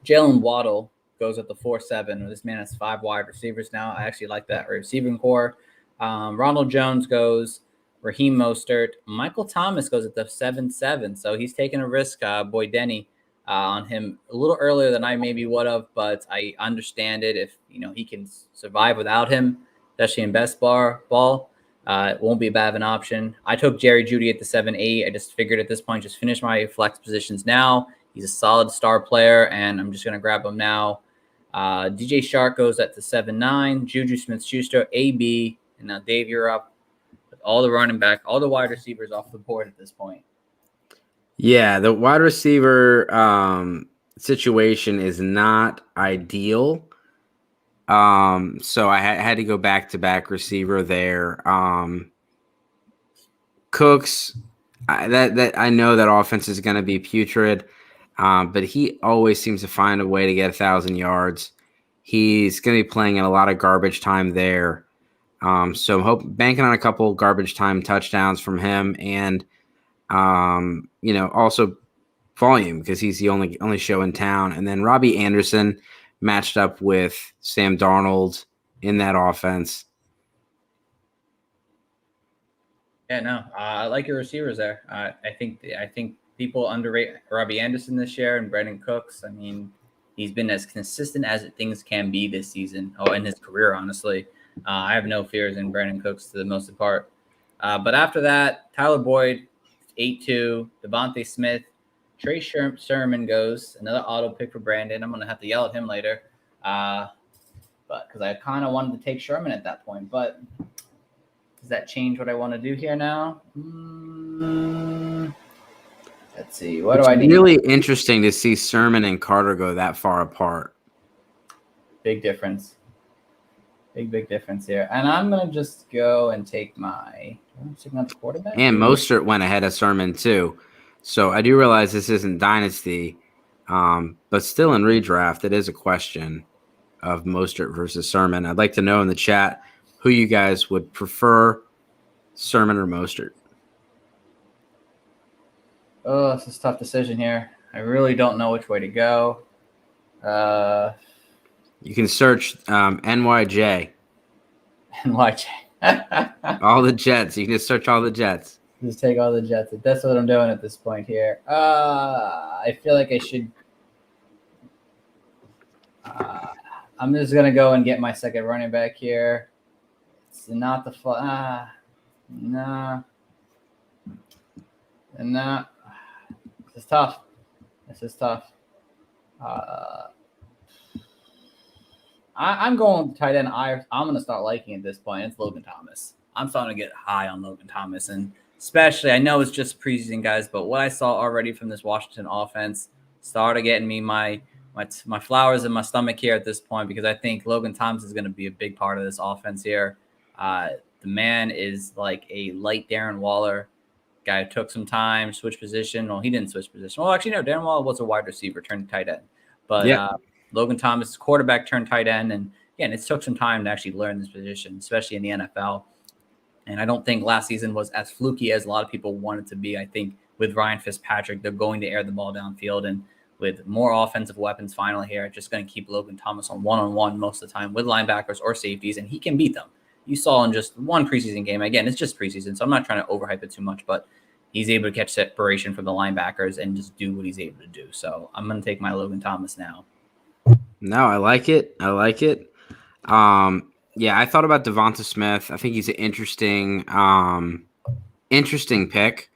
Jalen Waddle goes at the 4-7. This man has 5 wide receivers now. I actually like that receiving core. Ronald Jones goes. Raheem Mostert. Michael Thomas goes at the 7-7. So he's taking a risk, Boy Denny, on him a little earlier than I maybe would have, but I understand it. If he can survive without him, especially in best ball, it won't be bad of an option. I took Jerry Jeudy at the 7-8. I just figured at this point, just finish my flex positions now. He's a solid star player, and I'm just going to grab him now. DJ Shark goes at the 7-9. Juju Smith-Schuster, AB, and now Dave, you're up. With all the running back, all the wide receivers off the board at this point. Yeah, the wide receiver situation is not ideal. So I had to go back-to-back receiver there. Cooks, that I know that offense is going to be putrid, but he always seems to find a way to get 1,000 yards. He's going to be playing in a lot of garbage time there. So banking on a couple garbage time touchdowns from him, and also volume because he's the only show in town. And then Robbie Anderson matched up with Sam Darnold in that offense. Yeah, no, I like your receivers there. I think people underrate Robbie Anderson this year and Brandon Cooks. I mean, he's been as consistent as things can be this season. In his career, honestly. I have no fears in Brandon Cooks to the most part. But after that, Tyler Boyd, 8-2, Devontae Smith, Trey Sermon goes, another auto pick for Brandon. I'm going to have to yell at him later. But because I kind of wanted to take Sherman at that point. But does that change what I want to do here now? Let's see. What do I need? It's really interesting to see Sermon and Carter go that far apart. Big difference. Big difference here. And I'm going to just go and take my quarterback. And Mostert went ahead of Sermon too. So I do realize this isn't Dynasty, but still in redraft, it is a question of Mostert versus Sermon. I'd like to know in the chat who you guys would prefer, Sermon or Mostert. Oh, this is a tough decision here. I really don't know which way to go. You can search NYJ. NYJ. All the Jets. You can just search all the Jets. Just take all the Jets. That's what I'm doing at this point here. I feel like I should. I'm just going to go and get my second running back here. It's not the fun. Nah. This is tough. I'm going tight end. I'm going to start liking at this point. It's Logan Thomas. I'm starting to get high on Logan Thomas. And especially, I know it's just preseason, guys, but what I saw already from this Washington offense started getting me my flowers in my stomach here at this point, because I think Logan Thomas is going to be a big part of this offense here. The man is like a light Darren Waller. Guy who took some time, switch position. Well, he didn't switch position. Well, actually, no, Darren Waller was a wide receiver, turned tight end. But yeah. Logan Thomas, quarterback turned tight end. And again, it took some time to actually learn this position, especially in the NFL. And I don't think last season was as fluky as a lot of people want it to be. I think with Ryan Fitzpatrick, they're going to air the ball downfield. And with more offensive weapons finally here, just going to keep Logan Thomas on one-on-one most of the time with linebackers or safeties, and he can beat them. You saw in just one preseason game. Again, it's just preseason, so I'm not trying to overhype it too much, but he's able to catch separation from the linebackers and just do what he's able to do. So I'm going to take my Logan Thomas now. No, I like it. Yeah, I thought about Devonta Smith. I think he's an interesting pick.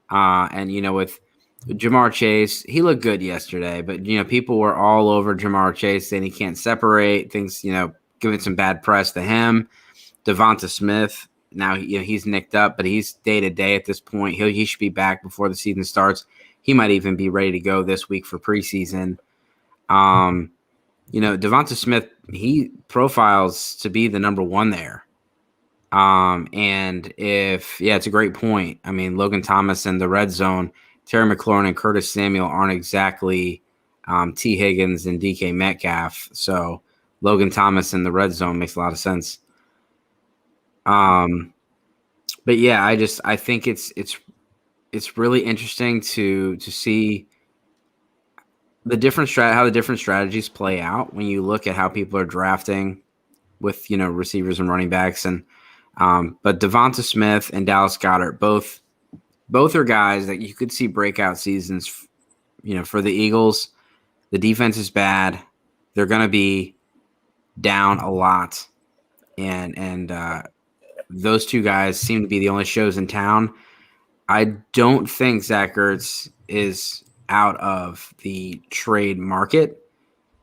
And, with Jamar Chase, he looked good yesterday, but, people were all over Jamar Chase saying he can't separate things, giving some bad press to him. Devonta Smith, now he's nicked up, but he's day-to-day at this point. He should be back before the season starts. He might even be ready to go this week for preseason. Devonta Smith, he profiles to be the number one there. It's a great point. I mean, Logan Thomas in the red zone, Terry McLaurin and Curtis Samuel aren't exactly T. Higgins and DK Metcalf. So Logan Thomas in the red zone makes a lot of sense. But yeah, I think it's really interesting to see how the different strategies play out when you look at how people are drafting with receivers and running backs. And but Devonta Smith and Dallas Goedert both are guys that you could see breakout seasons. For the Eagles, the defense is bad. They're going to be down a lot, and those two guys seem to be the only shows in town. I don't think Zach Ertz is out of the trade market.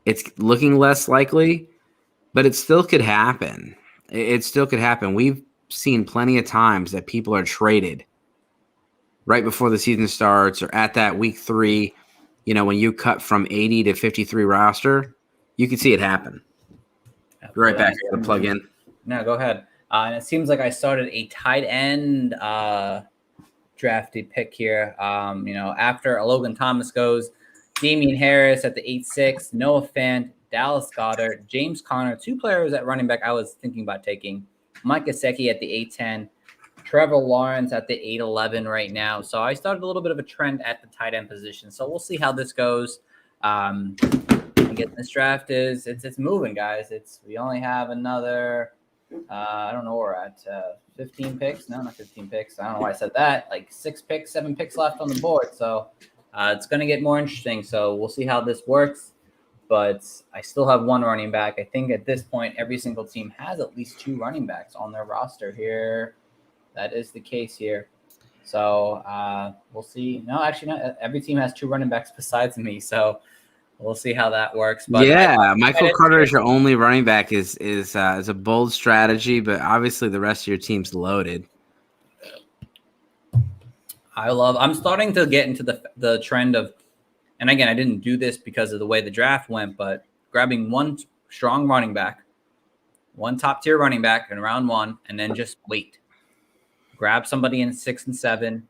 It's looking less likely, but it still could happen. It still could happen. We've seen plenty of times that people are traded right before the season starts or at that week 3, when you cut from 80 to 53 roster, you can see it happen. Right back to the plug-in. No, go ahead. And it seems like I started a tight end drafty pick here. After Logan Thomas goes, Damian Harris at the 8-6, Noah Fant, Dallas Goedert, James Conner, 2 players at running back I was thinking about taking. Mike Gesicki at the 8-10, Trevor Lawrence at the 8-11 right now. So I started a little bit of a trend at the tight end position. So we'll see how this goes. Again, this draft it's moving, guys. We only have another I don't know where we're at 15 picks. No, not 15 picks. I don't know why I said that. Like 7 picks left on the board. So it's going to get more interesting. So we'll see how this works. But I still have 1 running back. I think at this point, every single team has at least 2 running backs on their roster here. That is the case here. So we'll see. No, actually, not. Every team has 2 running backs besides me. So we'll see how that works. But Michael Carter is your only running back is a bold strategy, but obviously the rest of your team's loaded. I'm starting to get into the trend of, and again, I didn't do this because of the way the draft went, but grabbing 1 strong running back, 1 top tier running back in round 1, and then just wait. Grab somebody in 6 and 7,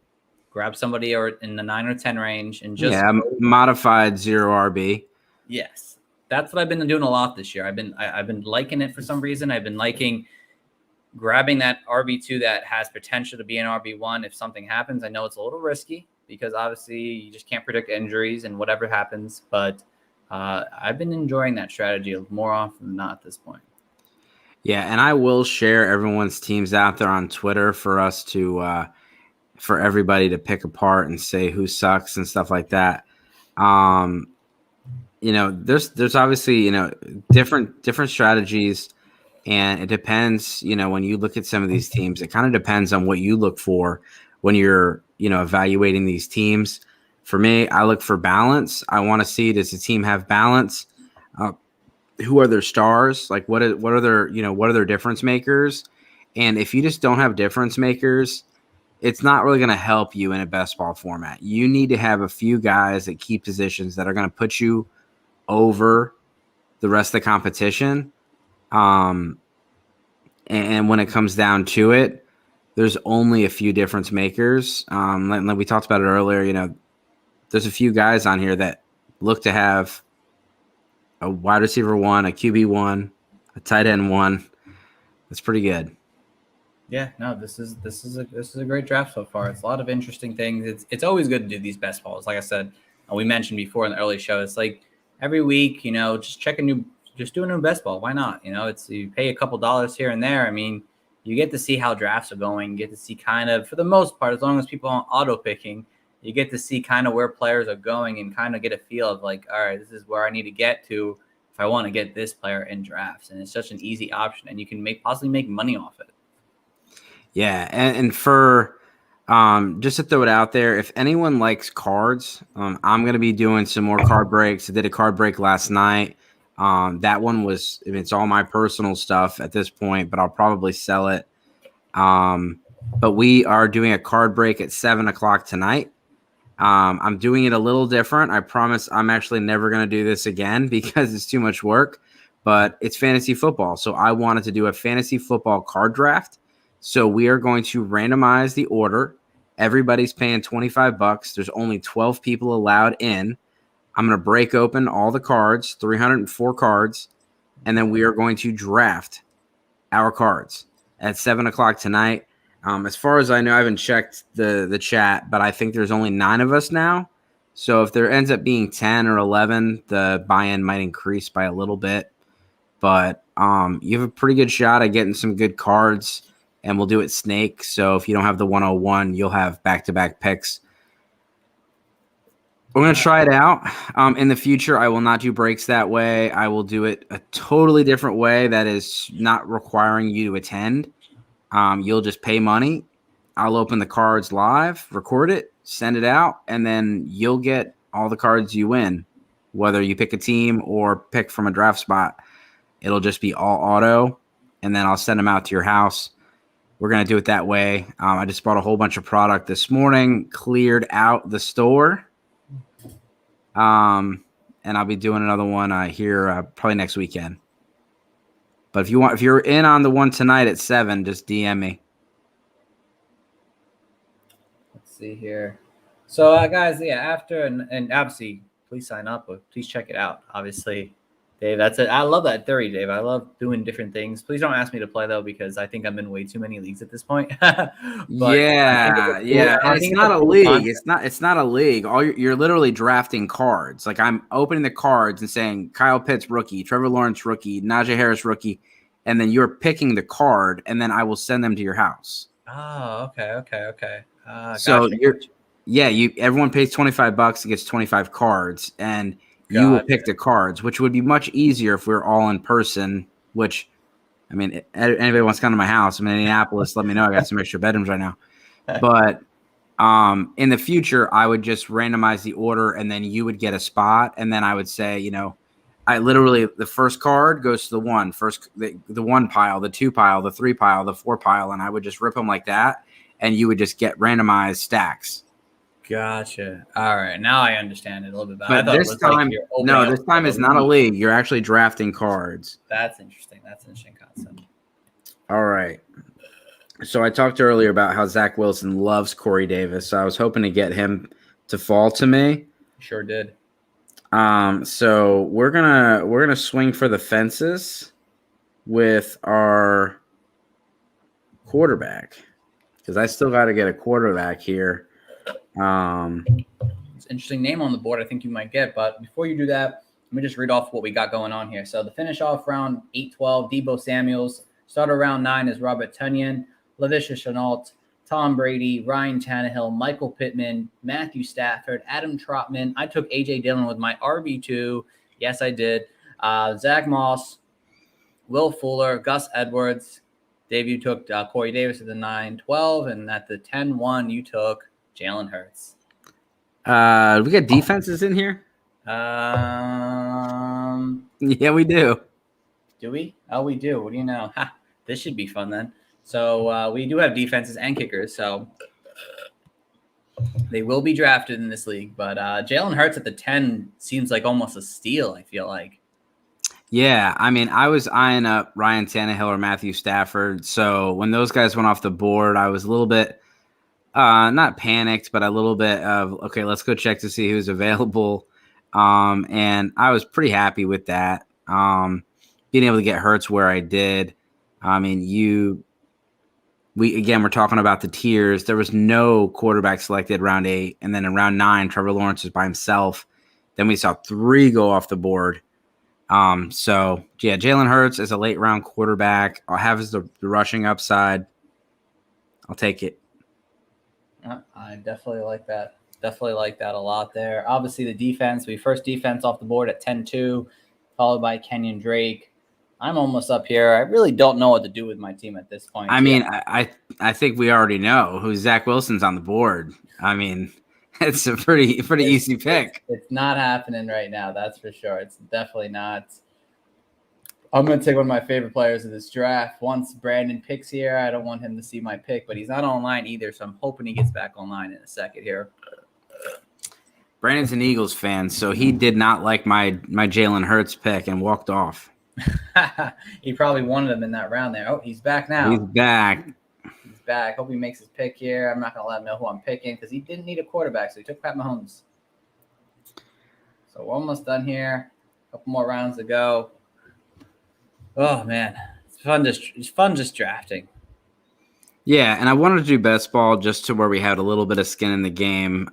grab somebody or in the 9 or 10 range, and just modified 0 RB. Yes, that's what I've been doing a lot this year. I've been liking it for some reason. I've been liking grabbing that RB2 that has potential to be an RB1 if something happens. I know it's a little risky because obviously you just can't predict injuries and whatever happens. But I've been enjoying that strategy more often than not at this point. Yeah, and I will share everyone's teams out there on Twitter for us to for everybody to pick apart and say who sucks and stuff like that. There's obviously different strategies, and it depends. When you look at some of these teams, it kind of depends on what you look for when you're evaluating these teams. For me, I look for balance. I want to see, does the team have balance? Who are their stars? Like what are their difference makers? And if you just don't have difference makers, it's not really going to help you in a best ball format. You need to have a few guys that keep positions that are going to put you over the rest of the competition. And when it comes down to it, there's only a few difference makers. Like we talked about it earlier, there's a few guys on here that look to have a wide receiver 1, a QB 1, a tight end 1. That's pretty good. Yeah, no, this is a great draft so far. It's a lot of interesting things. It's always good to do these best balls. Like I said, we mentioned before in the early show, it's like every week, just do a new best ball. Why not? It's, you pay a couple dollars here and there. I mean, you get to see how drafts are going. You get to see kind of, for the most part, as long as people aren't auto picking, you get to see kind of where players are going and kind of get a feel of like, all right, this is where I need to get to if I want to get this player in drafts. And it's such an easy option, and you can possibly make money off it. Yeah, and for just to throw it out there, if anyone likes cards, I'm going to be doing some more card breaks. I did a card break last night. That one it's all my personal stuff at this point, but I'll probably sell it. But we are doing a card break at 7:00 tonight. I'm doing it a little different. I promise I'm actually never going to do this again because it's too much work, but it's fantasy football. So I wanted to do a fantasy football card draft. So we are going to randomize the order. Everybody's paying $25. There's only 12 people allowed in. I'm going to break open all the cards, 304 cards, and then we are going to draft our cards. at 7 o'clock tonight. As far as I know, I haven't checked the chat, but I think there's only 9 of us now. So if there ends up being 10 or 11, the buy-in might increase by a little bit. But you have a pretty good shot at getting some good cards, and we'll do it snake. So if you don't have the 101, you'll have back-to-back picks. We're going to try it out. In the future, I will not do breaks that way. I will do it a totally different way that is not requiring you to attend. You'll just pay money. I'll open the cards live, record it, send it out, and then you'll get all the cards you win, whether you pick a team or pick from a draft spot. It'll just be all auto, and then I'll send them out to your house. We're going to do it that way. I just bought a whole bunch of product this morning, cleared out the store. And I'll be doing another one here probably next weekend. But if you're in on the one tonight at 7, just DM me. Let's see here. So, guys, yeah, after and obviously, please sign up, but please check it out. Obviously, Dave, that's it. I love that theory, Dave. I love doing different things. Please don't ask me to play though, because I think I'm in way too many leagues at this point. Yeah. It's not a league. It's not a league. You're literally drafting cards. Like I'm opening the cards and saying Kyle Pitts rookie, Trevor Lawrence rookie, Najee Harris rookie, and then you're picking the card, and then I will send them to your house. Oh, okay. So gotcha. Everyone pays $25 and gets 25 cards, and you will pick the cards, which would be much easier if we were all in person, which, I mean, anybody wants to come to my house, I'm in Indianapolis, let me know. I got some extra bedrooms right now. But in the future, I would just randomize the order, and then you would get a spot. And then I would say, I literally, the first card goes to the one, the 1 pile, the 2 pile, the 3 pile, the 4 pile, and I would just rip them like that, and you would just get randomized stacks. Gotcha. All right, now I understand it a little bit better. But this time, this time is not a league. You're actually drafting cards. That's interesting. That's an interesting concept. All right. So I talked earlier about how Zach Wilson loves Corey Davis. So I was hoping to get him to fall to me. Sure did. So we're gonna swing for the fences with our quarterback, because I still got to get a quarterback here. It's an interesting name on the board I think you might get, but before you do that, let me just read off what we got going on here. So the finish off round 8-12, Deebo Samuels. Starter round 9 is Robert Tonyan, Laviska Shenault, Tom Brady, Ryan Tannehill, Michael Pittman, Matthew Stafford, Adam Trotman. I took A.J. Dillon with my RB2. Yes, I did. Zach Moss, Will Fuller, Gus Edwards. Dave, you took Corey Davis at the 9-12, and at the 10-1, you took Jalen Hurts. We got defenses in here? Yeah, we do. Do we? Oh, we do. What do you know? This should be fun then. So we do have defenses and kickers, so they will be drafted in this league. But Jalen Hurts at the 10 seems like almost a steal, I feel like. Yeah, I mean, I was eyeing up Ryan Tannehill or Matthew Stafford. So when those guys went off the board, I was a little bit not panicked, but a little bit of, okay, let's go check to see who's available. And I was pretty happy with that. Being able to get Hurts where I did. I mean, we're talking about the tiers. There was no quarterback selected round 8. And then in round 9, Trevor Lawrence was by himself. Then we saw 3 go off the board. So yeah, Jalen Hurts is a late round quarterback. I'll have the rushing upside. I'll take it. I definitely like that. Definitely like that a lot there. Obviously the defense, first defense off the board at 10-2, followed by Kenyon Drake. I'm almost up here. I really don't know what to do with my team at this point. I mean, I think we already know who Zach Wilson's on the board. I mean, it's a pretty easy pick. It's not happening right now, that's for sure. It's definitely not. I'm going to take one of my favorite players of this draft. Once Brandon picks here, I don't want him to see my pick, but he's not online either, so I'm hoping he gets back online in a second here. Brandon's an Eagles fan, so he did not like my Jalen Hurts pick and walked off. He probably wanted him in that round there. Oh, he's back now. He's back. Hope he makes his pick here. I'm not going to let him know who I'm picking because he didn't need a quarterback, so he took Pat Mahomes. So we're almost done here. A couple more rounds to go. Oh, man. It's fun just drafting. Yeah, and I wanted to do best ball just to where we had a little bit of skin in the game.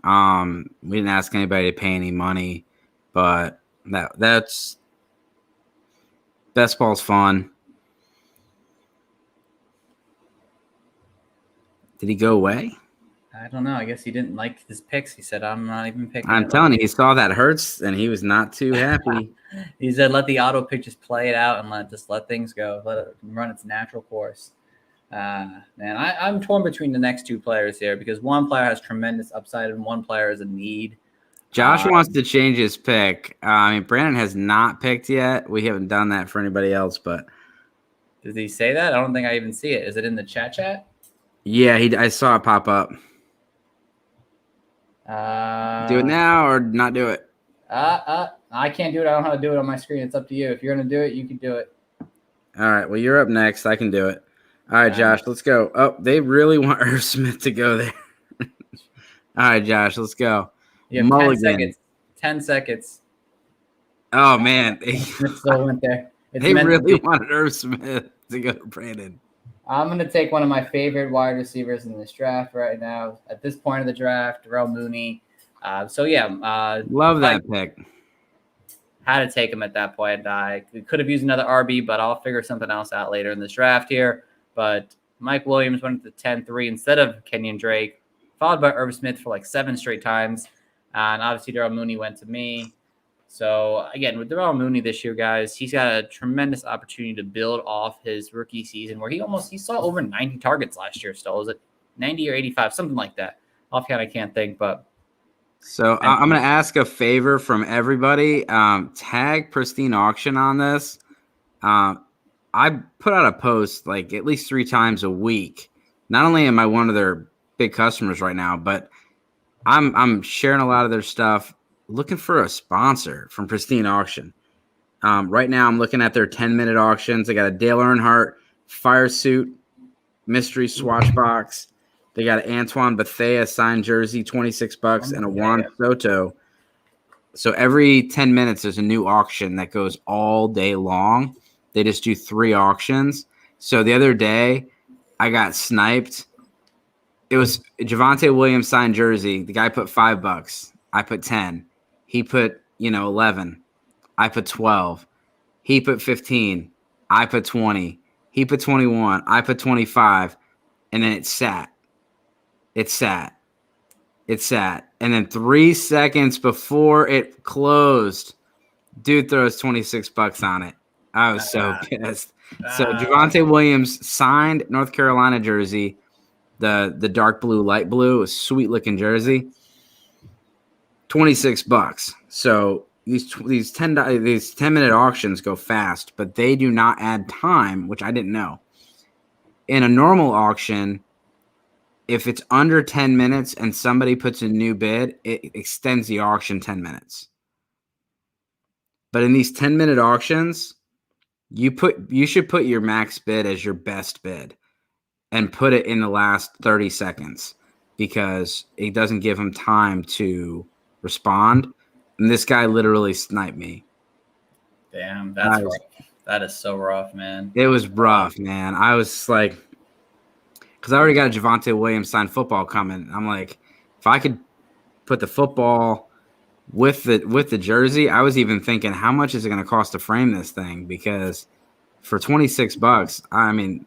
We didn't ask anybody to pay any money, but that's best ball's fun. Did he go away? I don't know. I guess he didn't like his picks. He said, "I'm not even picking I'm it." telling you, he saw that Hurts, and he was not too happy. He said, "Let the auto pick just play it out and let things go. Let it run its natural course." Man, I'm torn between the next two players here because one player has tremendous upside and one player is a need. Josh wants to change his pick. I mean, Brandon has not picked yet. We haven't done that for anybody else, but did he say that? I don't think I even see it. Is it in the chat? yeah, I saw it pop up. Do it now or not do it? I can't do it. I don't know how to do it on my screen. It's up to you. If you're gonna do it, you can do it. All right. Well, you're up next. I can do it. All right, Josh, let's go. Oh, they really want Irv Smith to go there. All right, Josh, let's go. You have Mulligan. 10 seconds. 10 seconds. Oh, man. It still went there. They really wanted Irv Smith to go to Brandon. I'm going to take one of my favorite wide receivers in this draft right now. At this point of the draft, Darrell Mooney. Love that pick. Had to take him at that point. I could have used another RB, but I'll figure something else out later in this draft here. But Mike Williams went to 10-3 instead of Kenyon Drake, followed by Irv Smith for like 7 straight times. And obviously, Darrell Mooney went to me. So, again, with Darrell Mooney this year, guys, he's got a tremendous opportunity to build off his rookie season where he saw over 90 targets last year still. Is it 90 or 85? Something like that. Offhand, I can't think, but. So I'm going to ask a favor from everybody. Tag Pristine Auction on this. I put out a post like at least 3 times a week. Not only am I one of their big customers right now, but I'm sharing a lot of their stuff. Looking for a sponsor from Pristine Auction. Right now, I'm looking at their 10-minute auctions. They got a Dale Earnhardt fire suit, mystery swatch box. They got an Antoine Bethea signed jersey, $26, and a Juan Soto. So every 10 minutes, there's a new auction that goes all day long. They just do 3 auctions. So the other day, I got sniped. It was Javonte Williams signed jersey. The guy put $5. I put 10. He put, 11. I put 12. He put 15. I put 20. He put 21. I put 25. And then it sat. It sat. And then 3 seconds before it closed, dude throws $26 on it. I was so pissed. So Javonte Williams signed North Carolina jersey, the dark blue, light blue, a sweet looking jersey. $26. So these 10-minute auctions go fast, but they do not add time, which I didn't know. In a normal auction, if it's under 10 minutes and somebody puts a new bid, it extends the auction 10 minutes. But in these 10-minute auctions, you should put your max bid as your best bid and put it in the last 30 seconds because it doesn't give them time to respond. And this guy literally sniped me. Damn, that's rough. That is so rough, man. It was rough, man. I was like, because I already got a Javonte Williams signed football coming. I'm like, if I could put the football with the jersey, I was even thinking, how much is it going to cost to frame this thing? Because for $26, I mean,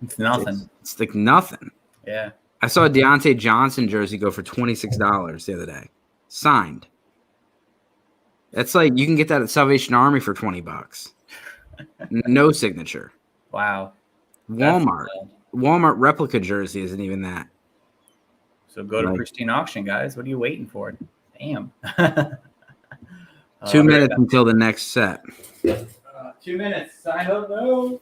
it's nothing. It's like nothing. Yeah. I saw a Deontay Johnson jersey go for $26 the other day, signed. That's like you can get that at Salvation Army for $20. No signature. Wow. Walmart replica jersey isn't even that. So go to Pristine Auction, guys. What are you waiting for? Damn. 2 minutes until the next set. 2 minutes. I don't know.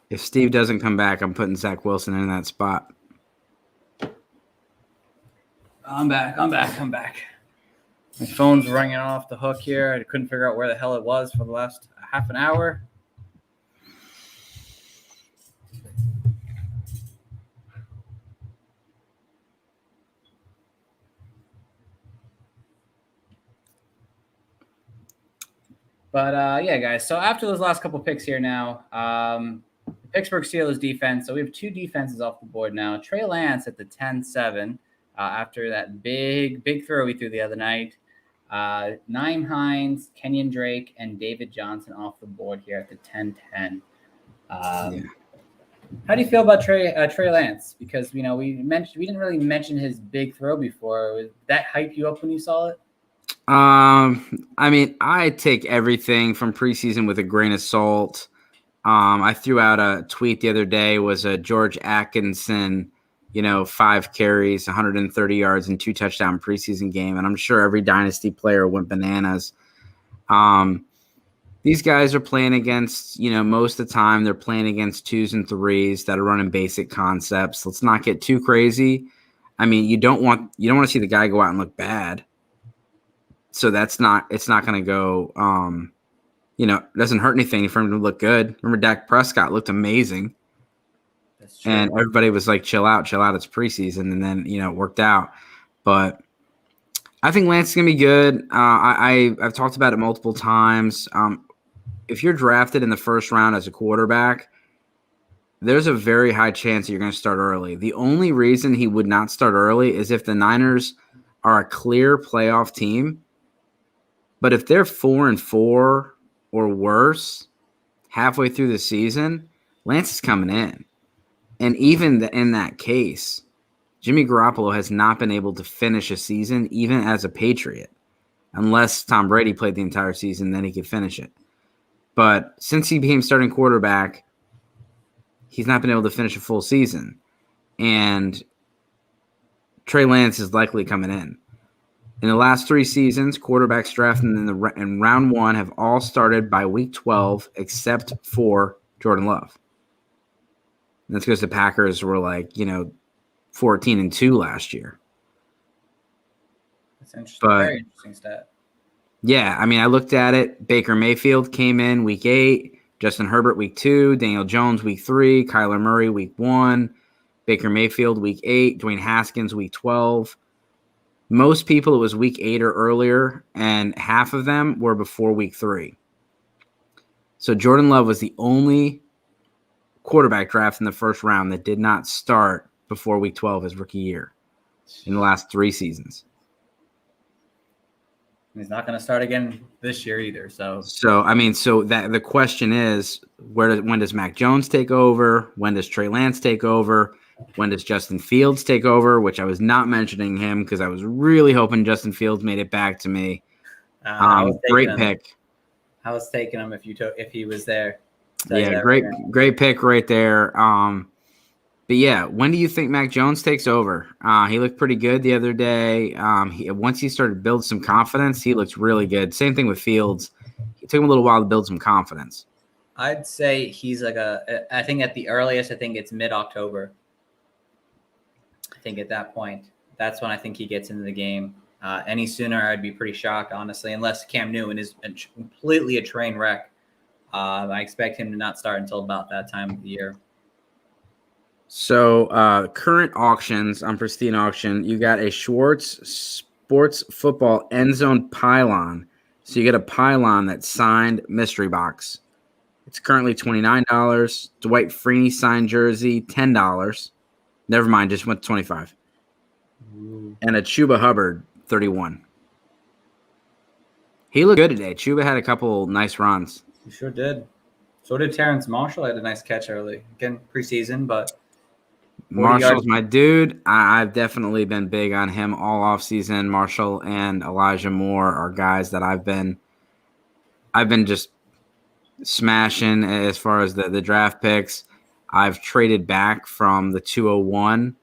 If Steve doesn't come back, I'm putting Zach Wilson in that spot. I'm back. My phone's ringing off the hook here. I couldn't figure out where the hell it was for the last half an hour. But yeah, guys. So after those last couple picks here now, the Pittsburgh Steelers defense. So we have two defenses off the board now. Trey Lance at the 10-7 after that big throw we threw the other night. Naeem Hines, Kenyon Drake, and David Johnson off the board here at the 10-10. Yeah. How do you feel about Trey Lance? Because we didn't really mention his big throw before. Did that hype you up when you saw it? I mean, I take everything from preseason with a grain of salt. I threw out a tweet the other day, was a George Atkinson, 5 carries, 130 yards, and 2 touchdown preseason game. And I'm sure every Dynasty player went bananas. These guys are playing against, most of the time they're playing against 2s and 3s that are running basic concepts. Let's not get too crazy. I mean, you don't want to see the guy go out and look bad. So it's not going to go, it doesn't hurt anything for him to look good. Remember, Dak Prescott looked amazing. That's true. And everybody was like, chill out. It's preseason. And then, it worked out. But I think Lance is going to be good. I've talked about it multiple times. If you're drafted in the first round as a quarterback, there's a very high chance that you're going to start early. The only reason he would not start early is if the Niners are a clear playoff team. But if they're 4-4 or worse halfway through the season, Lance is coming in. And even in that case, Jimmy Garoppolo has not been able to finish a season even as a Patriot. Unless Tom Brady played the entire season, then he could finish it. But since he became starting quarterback, he's not been able to finish a full season. And Trey Lance is likely coming in. In the last 3 seasons, quarterbacks drafted in round 1 have all started by week 12 except for Jordan Love. And that's because the Packers were 14-2 last year. That's interesting. Very interesting stat. Yeah, I mean, I looked at it. Baker Mayfield came in week 8, Justin Herbert week 2, Daniel Jones week 3, Kyler Murray week 1, Baker Mayfield week 8, Dwayne Haskins week 12. Most people, it was week 8 or earlier, and half of them were before week 3. So Jordan Love was the only quarterback draft in the first round that did not start before week 12 his rookie year in the last 3 seasons. He's not going to start again this year either. So that the question is, when does Mac Jones take over? When does Trey Lance take over? When does Justin Fields take over? Which I was not mentioning him because I was really hoping Justin Fields made it back to me. Great pick. I was taking him if he was there. Yeah, great pick right there. But yeah, when do you think Mac Jones takes over? He looked pretty good the other day. Once he started to build some confidence, he looks really good. Same thing with Fields. It took him a little while to build some confidence. I'd say he's I think at the earliest, I think it's mid-October. I think at that point, that's when I think he gets into the game. Any sooner, I'd be pretty shocked, honestly, unless Cam Newton is completely a train wreck. I expect him to not start until about that time of the year. So current auctions on Pristine Auction, you got a Schwartz Sports Football End Zone Pylon. So you get a pylon that's signed mystery box. It's currently $29. Dwight Freeney signed jersey, $10. Never mind, just went to $25. Ooh. And a Chuba Hubbard, $31. He looked good today. Chuba had a couple nice runs. He sure did. So did Terrence Marshall. Had a nice catch early. Again, preseason, but Marshall's my dude. I've definitely been big on him all offseason. Marshall and Elijah Moore are guys that I've been just smashing as far as the draft picks. I've traded back from the 201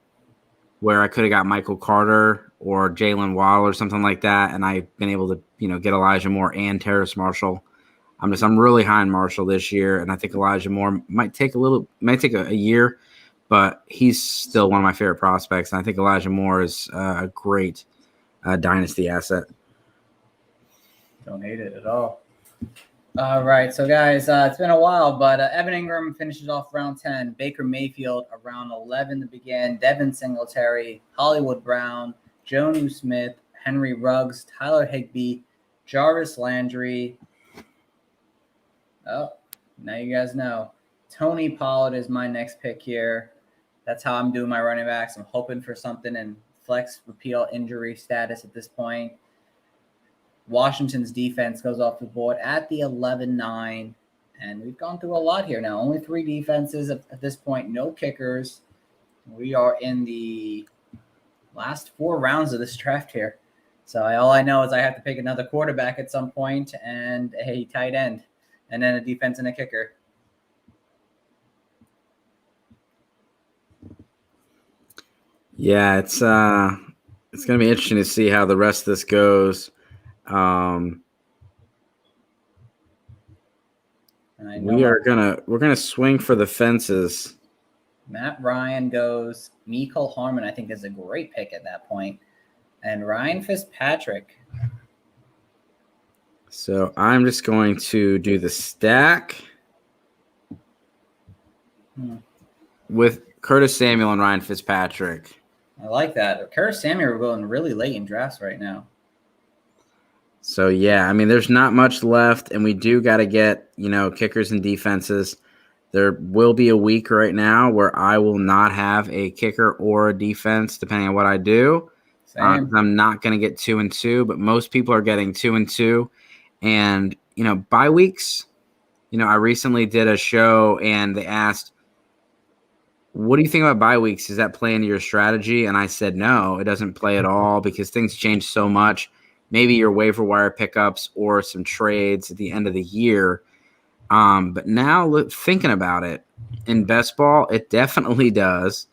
where I could have got Michael Carter or Jalen Waddle or something like that, and I've been able to get Elijah Moore and Terrace Marshall. I'm really high on Marshall this year, and I think Elijah Moore might take a year, but he's still one of my favorite prospects. And I think Elijah Moore is a great dynasty asset. Don't hate it at all. All right, so guys, it's been a while, but Evan Ingram finishes off round 10. Baker Mayfield around 11 to begin. Devin Singletary, Hollywood Brown, Jonnu Smith, Henry Ruggs, Tyler Higbee, Jarvis Landry, Oh, now you guys know. Tony Pollard is my next pick here. That's how I'm doing my running backs. I'm hoping for something in flex repeal injury status at this point. Washington's defense goes off the board at the 11-9. And we've gone through a lot here now. Only 3 defenses at this point, no kickers. We are in the last 4 rounds of this draft here. So all I know is I have to pick another quarterback at some point and a tight end, and then a defense and a kicker. Yeah, it's going to be interesting to see how the rest of this goes. We're gonna swing for the fences. Matt Ryan goes. Mecole Hardman, I think, is a great pick at that point, and Ryan Fitzpatrick. So I'm just going to do the stack with Curtis Samuel and Ryan Fitzpatrick. I like that. Curtis Samuel, we're going really late in drafts right now. So, yeah, I mean, there's not much left, and we do got to get, kickers and defenses. There will be a week right now where I will not have a kicker or a defense, depending on what I do. I'm not going to get 2 and 2, but most people are getting 2 and 2. And, bye weeks, I recently did a show, and they asked, what do you think about bye weeks? Does that play into your strategy? And I said, no, it doesn't play at all because things change so much. Maybe your waiver wire pickups or some trades at the end of the year. But now thinking about it, in best ball, it definitely does.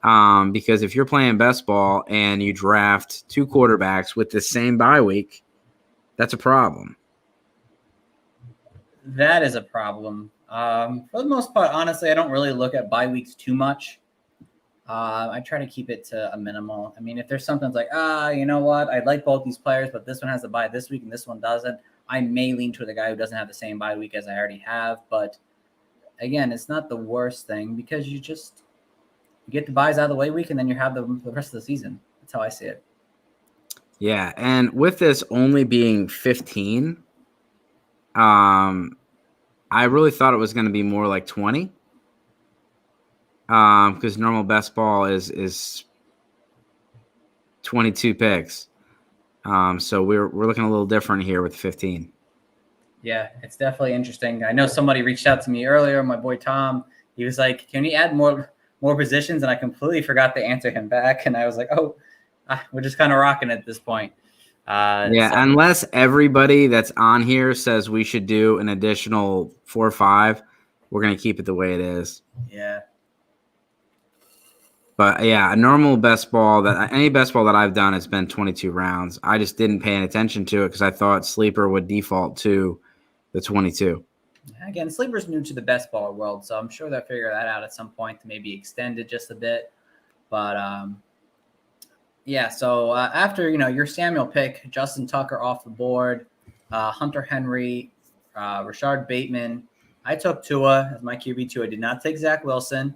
Because if you're playing best ball and you draft 2 quarterbacks with the same bye week, that's a problem. That is a problem. For the most part, honestly, I don't really look at bye weeks too much. I try to keep it to a minimal. I mean, if there's something like, you know what, I like both these players, but this one has a bye this week and this one doesn't, I may lean to the guy who doesn't have the same bye week as I already have. But again, it's not the worst thing because you get the buys out of the way week and then you have the rest of the season. That's how I see it. Yeah, and with this only being 15, I really thought it was going to be more like 20. Because normal best ball is 22 picks. So we're looking a little different here with 15. Yeah, it's definitely interesting. I know somebody reached out to me earlier, my boy Tom. He was like, can you add more positions? And I completely forgot to answer him back. And I was like, we're just kind of rocking at this point. Unless everybody that's on here says we should do an additional 4 or 5, we're going to keep it the way it is. Yeah. But yeah, a normal best ball any best ball that I've done has been 22 rounds. I just didn't pay any attention to it because I thought Sleeper would default to the 22. Again, Sleeper's new to the best ball world, so I'm sure they'll figure that out at some point to maybe extend it just a bit. But so after your Samuel pick, Justin Tucker off the board, Hunter Henry, Rashard Bateman. I took Tua as my QB2. I did not take Zach Wilson.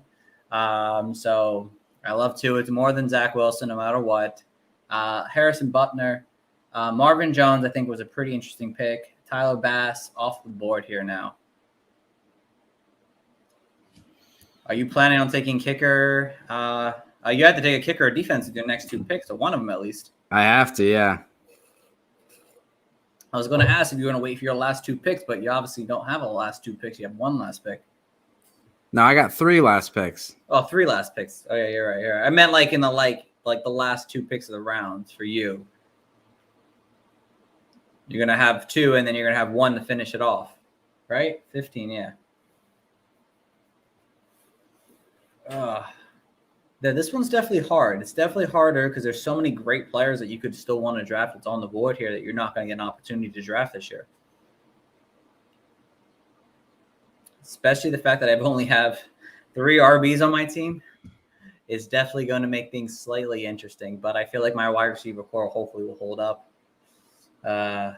So I love Tua. It's more than Zach Wilson, no matter what. Harrison Butler, Marvin Jones, I think was a pretty interesting pick. Tyler Bass off the board here now. Are you planning on taking kicker? You have to take a kicker or defense with your next 2 picks, or one of them at least. I have to, yeah. I was going to ask if you're going to wait for your last 2 picks, but you obviously don't have a last 2 picks. You have 1 last pick. No, I got 3 last picks. Oh, 3 last picks. Oh, yeah, you're right. I meant like in the like the last 2 picks of the rounds for you. You're going to have 2, and then you're going to have 1 to finish it off, right? 15, yeah. This one's definitely hard. It's definitely harder because there's so many great players that you could still want to draft that's on the board here that you're not going to get an opportunity to draft this year. Especially the fact that I only have 3 RBs on my team is definitely going to make things slightly interesting. But I feel like my wide receiver core hopefully will hold up. Has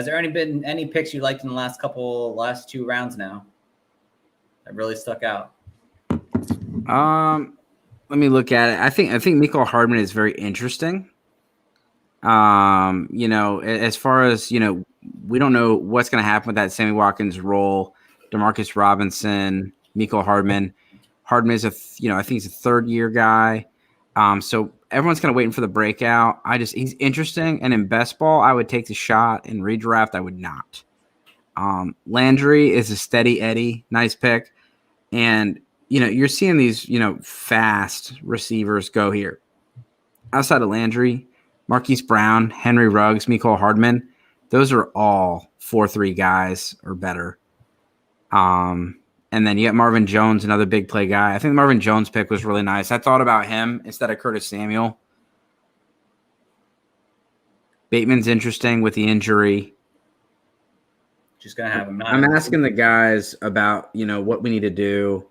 there been any picks you liked in the last 2 rounds now that really stuck out? Let me look at it. I think Mecole Hardman is very interesting. As far as, we don't know what's going to happen with that Sammy Watkins role, Demarcus Robinson, Miko Hardman. Hardman is I think he's a third-year guy. So everyone's kind of waiting for the breakout. He's interesting. And in best ball, I would take the shot. In redraft, I would not. Landry is a steady Eddie. Nice pick. And, you're seeing these, fast receivers go here. Outside of Landry, Marquise Brown, Henry Ruggs, Mecole Hardman, those are all 4.3 guys or better. And then you got Marvin Jones, another big play guy. I think the Marvin Jones pick was really nice. I thought about him instead of Curtis Samuel. Bateman's interesting with the injury. Just going to have him. I'm asking the guys about, what we need to do.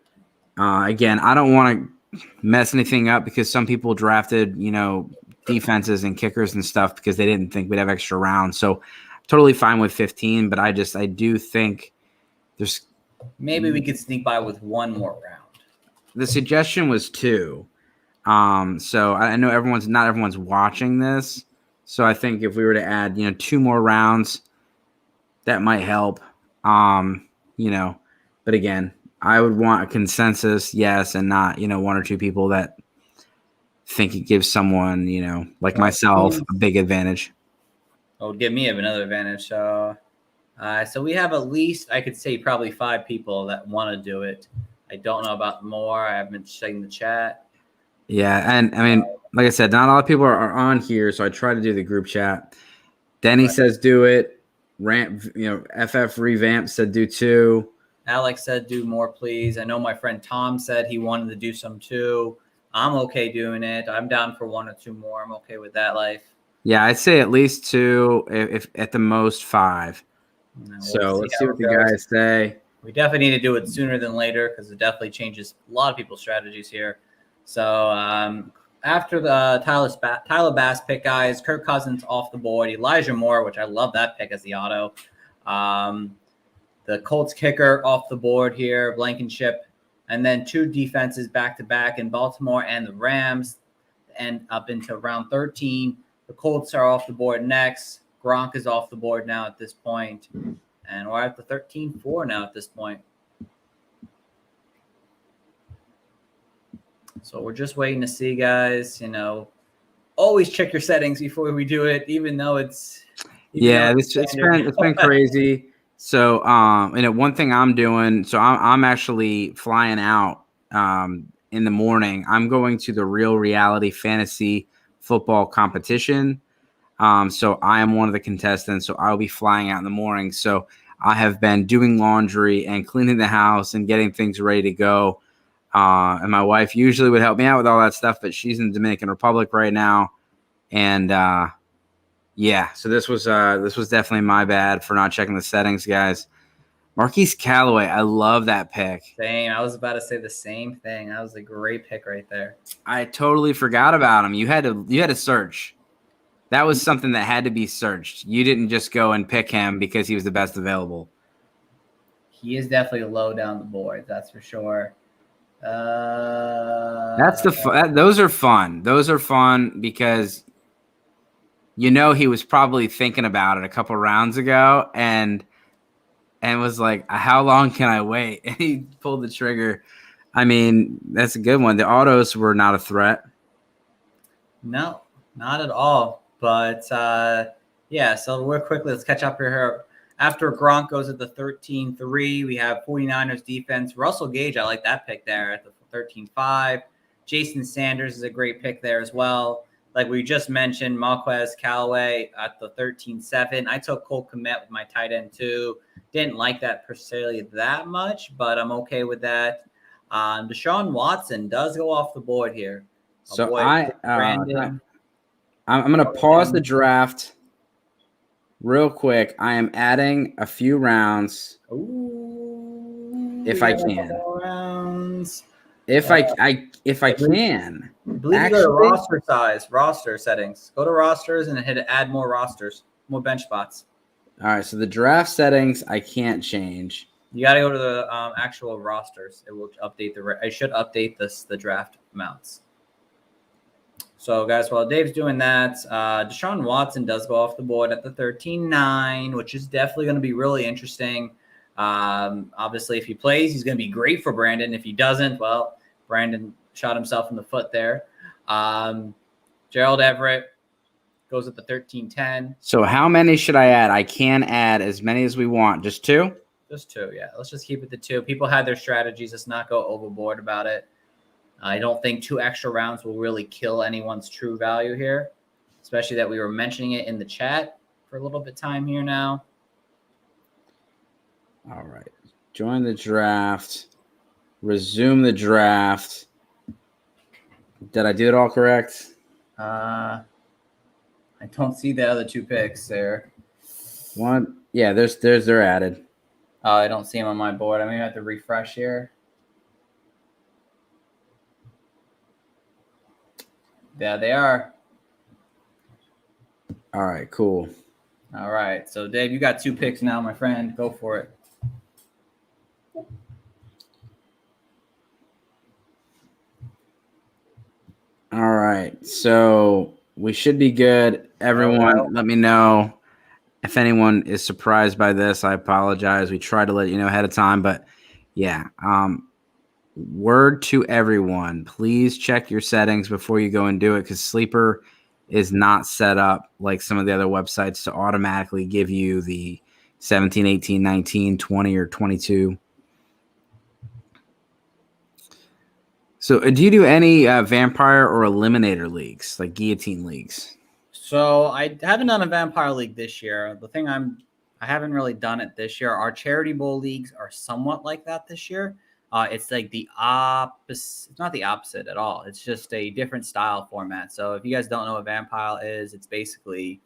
Again, I don't want to mess anything up because some people drafted, defenses and kickers and stuff because they didn't think we'd have extra rounds. So totally fine with 15, but I do think there's maybe we could sneak by with one more round. The suggestion was 2. So I know not everyone's watching this. So I think if we were to add, 2 more rounds, that might help. But again, I would want a consensus, yes, and not, 1 or 2 people that think it gives someone, like myself, a big advantage. Oh, give me another advantage. So we have at least, I could say probably 5 people that want to do it. I don't know about more. I haven't been checking the chat. Yeah, and I mean, like I said, not a lot of people are on here, so I try to do the group chat. Denny says do it. FF Revamp said do 2. Alex said do more, please. I know my friend Tom said he wanted to do some too. I'm okay doing it. I'm down for 1 or 2 more. I'm okay with that life. Yeah, I'd say at least 2, if at the most 5. So let's see what the guys say. We definitely need to do it sooner than later because it definitely changes a lot of people's strategies here. So after the Tyler Bass pick, guys, Kirk Cousins off the board, Elijah Moore, which I love that pick as the auto. The Colts kicker off the board here, Blankenship, and then 2 defenses back-to-back in Baltimore and the Rams, and up into round 13. The Colts are off the board next. Gronk is off the board now at this point. And we're at the 13-4 now at this point. So we're just waiting to see, guys. Always check your settings before we do it, even though it's it's been crazy. So one thing I'm doing, so I'm actually flying out in the morning. I'm going to the Real Reality Fantasy Football competition. So I am one of the contestants. So I'll be flying out in the morning. So I have been doing laundry and cleaning the house and getting things ready to go. And my wife usually would help me out with all that stuff, but she's in the Dominican Republic right now. And so this was definitely my bad for not checking the settings, guys. Marquise Callaway, I love that pick. Same. I was about to say the same thing. That was a great pick right there. I totally forgot about him. You had to search. That was something that had to be searched. You didn't just go and pick him because he was the best available. He is definitely low down the board, that's for sure. Those are fun. Those are fun because he was probably thinking about it a couple rounds ago and was like, how long can I wait? And he pulled the trigger. I mean, that's a good one. The autos were not a threat. No, not at all. But, so real quickly, let's catch up here. After Gronk goes at the 13-3, we have 49ers defense. Russell Gage, I like that pick there at the 13-5. Jason Sanders is a great pick there as well. Like we just mentioned, Marquez Callaway at the 13-7. I took Cole Kmet with my tight end too. Didn't like that per se that much, but I'm okay with that. Deshaun Watson does go off the board here. So I'm going to pause the draft real quick. I am adding a few rounds. Ooh, if I can. Rounds. If I can. I believe you go to roster settings. Go to rosters and hit add more rosters, more bench spots. All right, so the draft settings I can't change. You got to go to the actual rosters. It will update I should update the draft amounts. So, guys, while Dave's doing that, Deshaun Watson does go off the board at the 13-9, which is definitely going to be really interesting. Obviously, if he plays, he's going to be great for Brandon. If he doesn't, well, Brandon shot himself in the foot there. Gerald Everett goes at the 13-10. So how many should I add? I can add as many as we want. Just 2? Just 2, yeah. Let's just keep it to 2. People had their strategies. Let's not go overboard about it. I don't think 2 extra rounds will really kill anyone's true value here, especially that we were mentioning it in the chat for a little bit time here now. All right. Join the draft. Resume the draft. Did I do it all correct? I don't see the other 2 picks there. One. Yeah, they're added. Oh, I don't see them on my board. I may have to refresh here. Yeah, they are. All right, cool. All right. So, Dave, you got 2 picks now, my friend. Go for it. All right. So we should be good. Everyone, let me know if anyone is surprised by this. I apologize. We tried to let you know ahead of time, but yeah. Word to everyone, please check your settings before you go and do it, because Sleeper is not set up like some of the other websites to automatically give you the 17, 18, 19, 20, or 22. So do you do any vampire or eliminator leagues, like guillotine leagues? So I haven't done a vampire league this year. The thing I haven't really done it this year. Our charity bowl leagues are somewhat like that this year. It's like the opposite. It's not the opposite at all. It's just a different style format. So if you guys don't know what vampire is, it's basically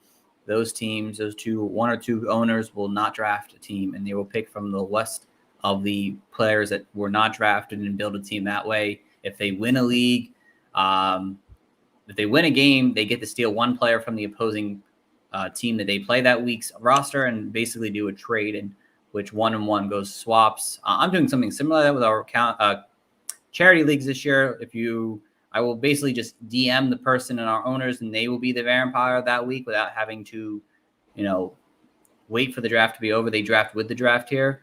those teams, one or two owners will not draft a team, and they will pick from the list of the players that were not drafted and build a team that way. If they win a league, if they win a game, they get to steal one player from the opposing team that they play that week's roster and basically do a trade in which 1-1 goes swaps. I'm doing something similar with our charity leagues this year. I will basically just DM the person and our owners, and they will be the vampire that week without having to, wait for the draft to be over. They draft with the draft here.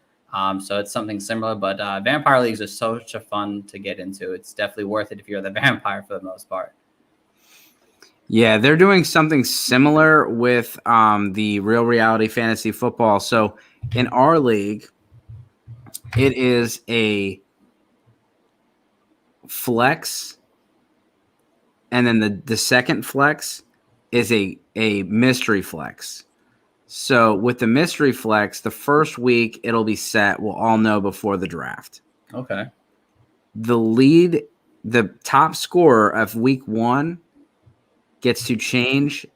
So it's something similar, but vampire leagues are such a fun to get into. It's definitely worth it if you're the vampire for the most part. Yeah, they're doing something similar with the Real Reality Fantasy Football. So in our league, it is a flex, and then the second flex is a mystery flex. So with the mystery flex, the first week it'll be set. We'll all know before the draft. Okay. The top scorer of week 1 gets to change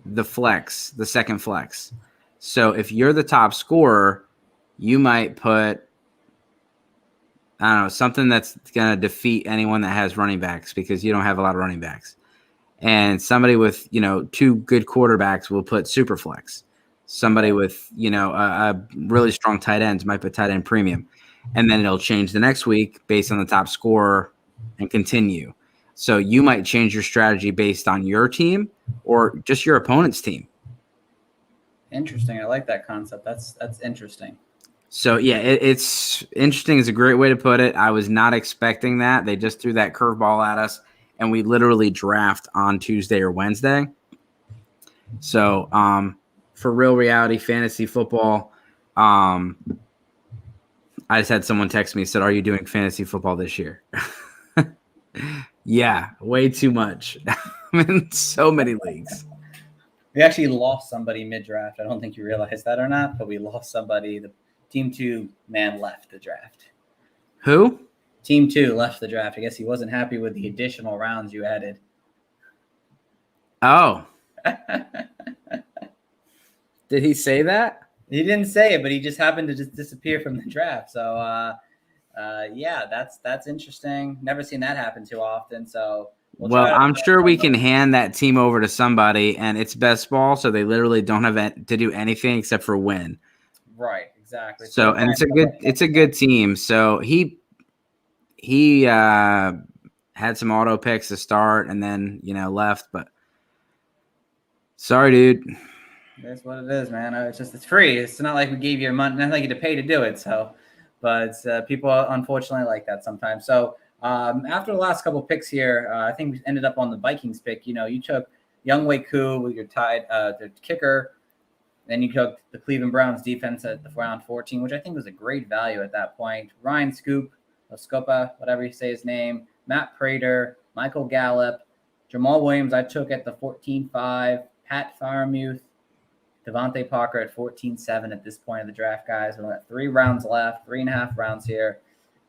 the flex, the second flex. So if you're the top scorer, you might put, I don't know, something that's going to defeat anyone that has running backs, because you don't have a lot of running backs. And somebody with, 2 good quarterbacks will put super flex. Somebody with, a really strong tight ends might put tight end premium. And then it'll change the next week based on the top scorer and continue. So you might change your strategy based on your team or just your opponent's team. Interesting. I like that concept. That's interesting. So, yeah, it's interesting. It's a great way to put it. I was not expecting that. They just threw that curveball at us, and we literally draft on Tuesday or Wednesday. So, for Real Reality Fantasy Football, I just had someone text me and said, "Are you doing fantasy football this year?" Yeah, way too much. I'm in so many leagues. We actually lost somebody mid-draft. I don't think you realize that or not, but we lost somebody. The Team 2 man left the draft. Who? Team 2 left the draft. I guess he wasn't happy with the additional rounds you added. Oh. Did he say that? He didn't say it, but he just happened to just disappear from the draft. So, yeah, that's interesting. Never seen that happen too often. So, well, I'm sure we can hand that team over to somebody, and it's best ball, so they literally don't have to do anything except for win. Right, exactly. So, and it's a good team. So he had some auto picks to start and then, left. But sorry, dude. That's what it is, man. It's free. It's not like we gave you money, not like you had to pay to do it. So, but people unfortunately like that sometimes. So after the last couple of picks here, I think we ended up on the Vikings pick. You took Younghoe Koo with your the kicker. Then you took the Cleveland Browns defense at the round 14, which I think was a great value at that point. Ryan Scopa, whatever you say his name, Matt Prater, Michael Gallup, Jamal Williams I took at the 14-5, Pat Freiermuth, Devontae Parker at 14-7 at this point of the draft, guys. We've got 3 rounds left, 3.5 rounds here.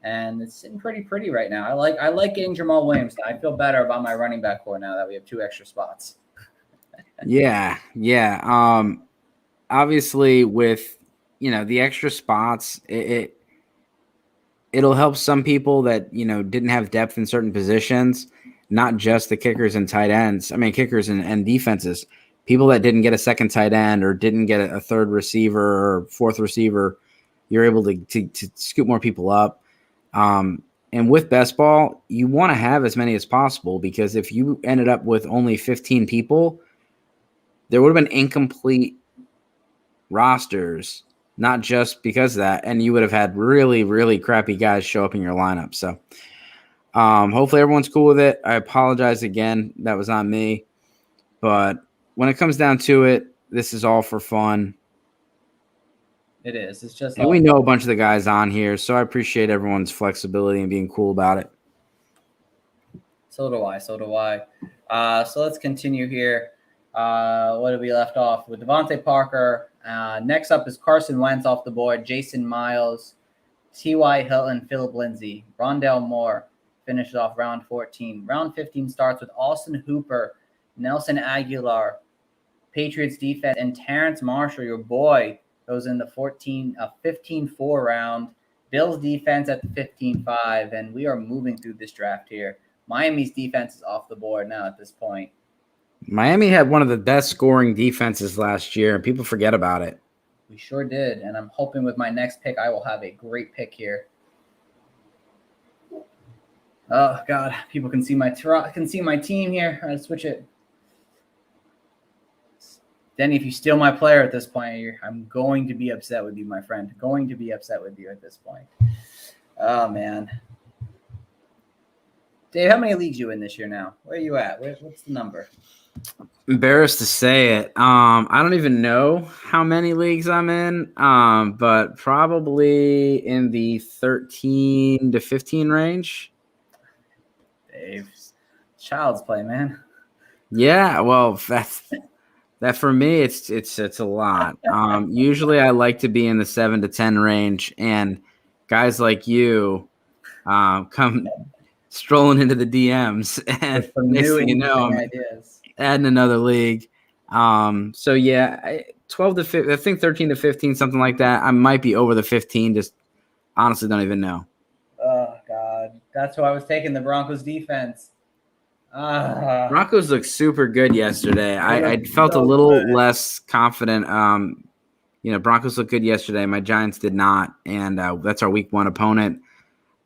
And it's sitting pretty right now. I like getting Jamal Williams. I feel better about my running back core now that we have 2 extra spots. Yeah. Obviously, with the extra spots, it'll help some people that didn't have depth in certain positions, not just the kickers and tight ends. I mean, kickers and defenses. People that didn't get a second tight end or didn't get a third receiver or fourth receiver, you're able to scoop more people up. And with best ball, you want to have as many as possible, because if you ended up with only 15 people, there would have been incomplete rosters, not just because of that, and you would have had really, really crappy guys show up in your lineup. So hopefully everyone's cool with it. I apologize again. That was on me. But when it comes down to it, this is all for fun. It is. It's just and we know a bunch of the guys on here, so I appreciate everyone's flexibility and being cool about it. So do I. So let's continue here. What did we left off with? Devontae Parker. Next up is Carson Wentz off the board. Jason Miles, T.Y. Hilton, Philip Lindsay, Rondale Moore finishes off round 14. Round 15 starts with Austin Hooper, Nelson Aguilar, Patriots defense, and Terrence Marshall, your boy, goes in the 15-4 round. Bills defense at the 15-5, and we are moving through this draft here. Miami's defense is off the board now at this point. Miami had one of the best scoring defenses last year, and people forget about it. We sure did, and I'm hoping with my next pick I will have a great pick here. Oh God, people can see my team here. I'll switch it. Denny, if you steal my player at this point, I'm going to be upset with you, my friend. Going to be upset with you at this point. Oh man. Dave, how many leagues you in this year now? Where are you at? What's the number? Embarrassed to say it. I don't even know how many leagues I'm in, but probably in the 13 to 15 range. Dave, child's play, man. Yeah, well, that for me, it's a lot. Usually, I like to be in the 7 to 10 range, and guys like you come strolling into the DMs, and next thing you know, I'm adding another league. So yeah, 12 to 15, I think 13 to 15, something like that. I might be over the 15. Just honestly, don't even know. Oh God, that's who I was taking. The Broncos defense. Broncos looked super good yesterday. I felt a little less confident. Broncos looked good yesterday. My Giants did not, and that's our week 1 opponent.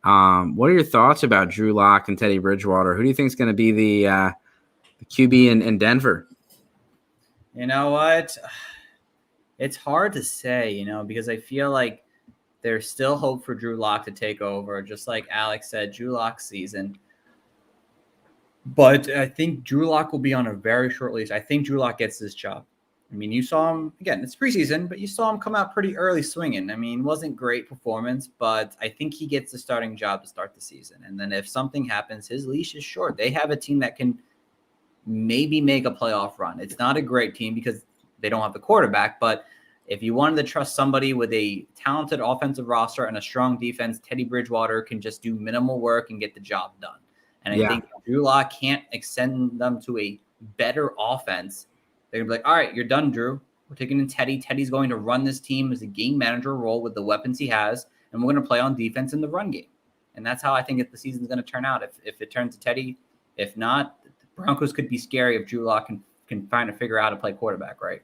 What are your thoughts about Drew Lock and Teddy Bridgewater? Who do you think is going to be the QB in Denver? You know what? It's hard to say, because I feel like there's still hope for Drew Lock to take over. Just like Alex said, Drew Lock's season. But I think Drew Lock will be on a very short leash. I think Drew Lock gets this job. I mean, you saw him, again, it's preseason, but you saw him come out pretty early swinging. I mean, wasn't great performance, but I think he gets the starting job to start the season. And then if something happens, his leash is short. They have a team that can maybe make a playoff run. It's not a great team because they don't have the quarterback, but if you wanted to trust somebody with a talented offensive roster and a strong defense, Teddy Bridgewater can just do minimal work and get the job done. And I think Drew Lock can't extend them to a better offense. They're going to be like, all right, you're done, Drew. We're taking in Teddy. Teddy's going to run this team as a game manager role with the weapons he has, and we're going to play on defense in the run game. And that's how I think the season's going to turn out. If it turns to Teddy, if not, the Broncos could be scary if Drew Lock can figure out how to play quarterback, right?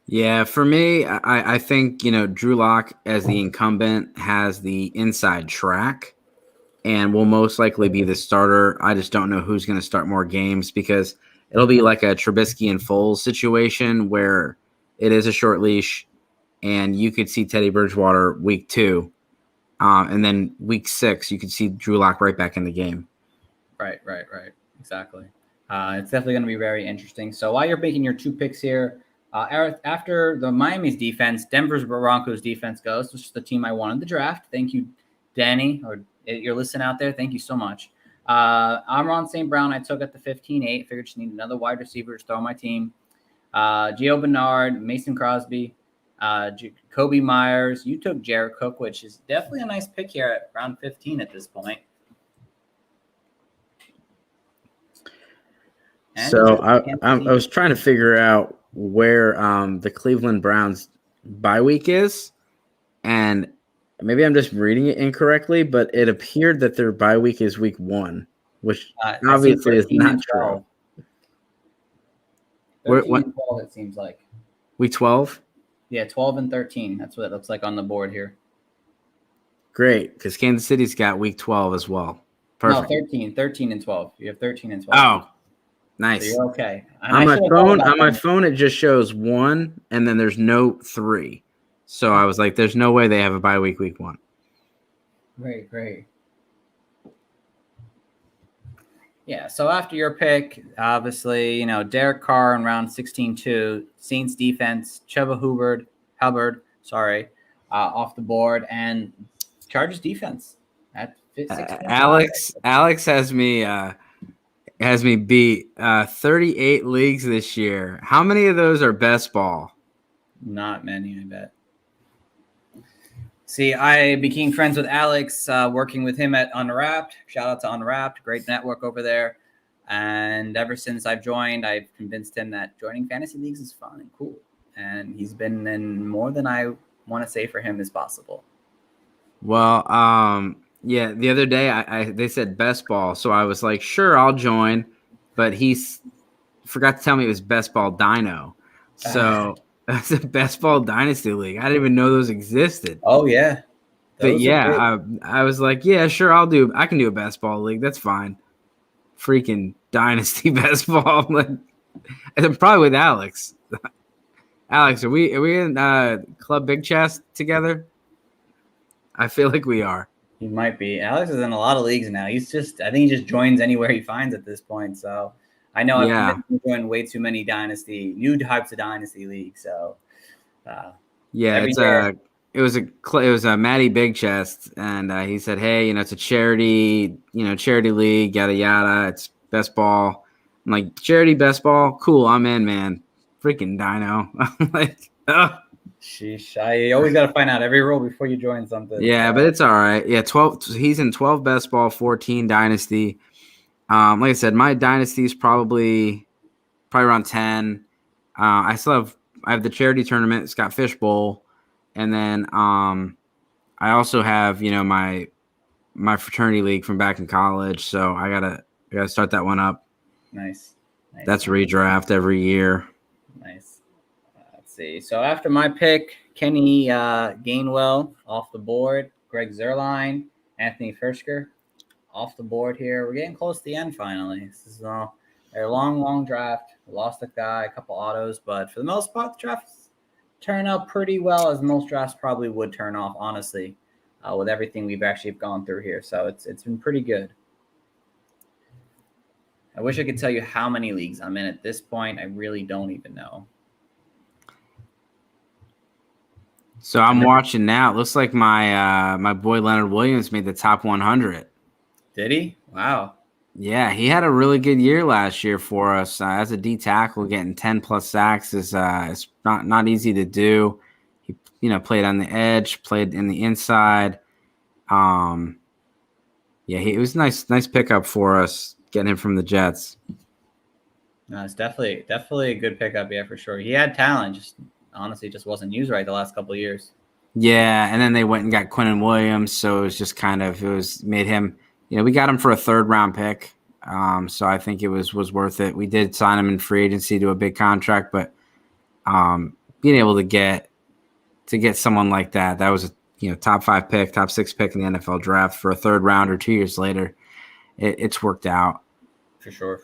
Yeah, for me, I think, Drew Lock as the incumbent has the inside track. and will most likely be the starter. I just don't know who's going to start more games because it'll be like a Trubisky and Foles situation where it is a short leash, and you could see Teddy Bridgewater week 2, and then week 6 you could see Drew Lock right back in the game. Right. Exactly. It's definitely going to be very interesting. So while you're making your 2 picks here, after the Miami's defense, Denver's Broncos defense goes, which is the team I wanted to draft. Thank you, Danny, or you're listening out there. Thank you so much. Amon St. Brown, I took at the 15-8. Figured just need another wide receiver to throw on my team. Gio Bernard, Mason Crosby, Kobe Myers. You took Jared Cook, which is definitely a nice pick here at round 15 at this point. And so I was trying to figure out where the Cleveland Browns bye week is, and maybe I'm just reading it incorrectly, but it appeared that their bye week is week 1, which obviously is not true. 13 and 12, it seems like. Week 12? Yeah, 12 and 13. That's what it looks like on the board here. Great, because Kansas City's got week 12 as well. Perfect. No, 13 and 12. You have 13 and 12. Oh, nice. So you're okay. On my phone, it just shows 1, and then there's no 3. So I was like, there's no way they have a bye week 1. Great. Yeah, so after your pick, obviously, Derek Carr in round 16-2, Saints defense, Chuba Hubbard, off the board, and Chargers defense at 16. Alex has me beat 38 leagues this year. How many of those are best ball? Not many, I bet. See, I became friends with Alex, working with him at Unwrapped. Shout out to Unwrapped, great network over there. And ever since I've joined, I've convinced him that joining fantasy leagues is fun and cool. And he's been in more than I want to say for him is possible. Well, yeah, the other day they said best ball, so I was like, sure, I'll join. But he forgot to tell me it was best ball Dino. So that's a best ball dynasty league. I didn't even know those existed. Oh yeah. But yeah, I was like, yeah, sure, I can do a best ball league. That's fine. Freaking dynasty best ball. I'm probably with Alex. Alex, are we in Club Big Chest together? I feel like we are. He might be. Alex is in a lot of leagues now. I think he just joins anywhere he finds at this point. So I know I've been joining way too many new types of dynasty leagues. So it was a Matty Big Chest, and he said, hey, it's a charity league, yada yada. It's best ball. I'm like, charity best ball, cool. I'm in, man. Freaking Dino. I'm like, oh. Sheesh. You always got to find out every rule before you join something. Yeah, but it's all right. Yeah, 12. He's in 12 best ball, 14 dynasty. Like I said, my dynasty is probably around 10. I have the charity tournament, Scott Fishbowl, and then I also have my fraternity league from back in college. So I gotta start that one up. Nice. That's redraft every year. Nice. Let's see. So after my pick, Kenny Gainwell off the board, Greg Zerline, Anthony Fersker off the board here. We're getting close to the end finally. This is a long draft. We lost a guy, a couple autos, but for the most part, the drafts turn out pretty well, as most drafts probably would turn off, honestly, with everything we've actually gone through here. So it's been pretty good. I wish I could tell you how many leagues I'm in at this point. I really don't even know. So I'm watching now. It looks like my boy Leonard Williams made the top 100. Did he? Wow. Yeah, he had a really good year last year for us. As a D tackle, getting 10 plus sacks is not easy to do. He played on the edge, played in the inside. Yeah, it was nice pickup for us, getting him from the Jets. No, it's definitely a good pickup, yeah, for sure. He had talent, just honestly just wasn't used right the last couple of years. Yeah, and then they went and got Quinnen Williams, so it was just made him. We got him for a 3rd round pick, so I think it was worth it. We did sign him in free agency to a big contract, but being able to get someone like that was top 5 pick, top 6 pick in the NFL draft for a third rounder 2 years later. It's worked out. For sure.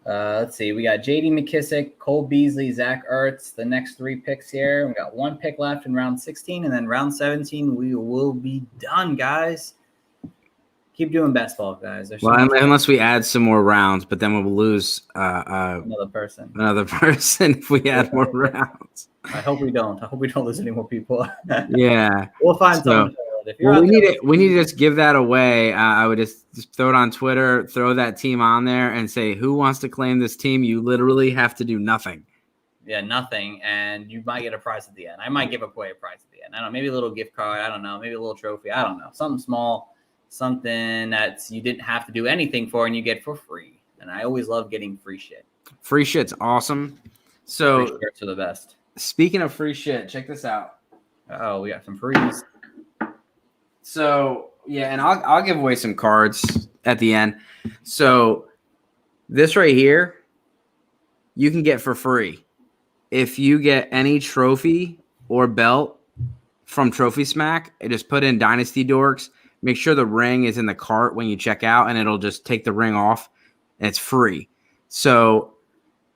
Let's see. We got J.D. McKissick, Cole Beasley, Zach Ertz, the next 3 picks here. We got 1 pick left in round 16, and then round 17, we will be done, guys. Keep doing best ball, guys. Unless we add some more rounds, but then we'll lose another person if we add more rounds. I hope we don't. I hope we don't lose any more people. Yeah. We'll find someone. We need to just give that away. I would just throw it on Twitter, throw that team on there, and say, who wants to claim this team? You literally have to do nothing. Yeah, nothing, and you might get a prize at the end. I might give away a prize at the end. I don't know, maybe a little gift card. I don't know, maybe a little trophy. I don't know, something small, something that you didn't have to do anything for, and you get for free. And I always love getting free shit. Free shit's awesome. So free shirts are the best. Speaking of free shit, check this out. Oh, we got some frees. So, yeah, and I'll give away some cards at the end. So, this right here, you can get for free. If you get any trophy or belt from Trophy Smack, just put in Dynasty Dorks. Make sure the ring is in the cart when you check out, and it'll just take the ring off, and it's free. So,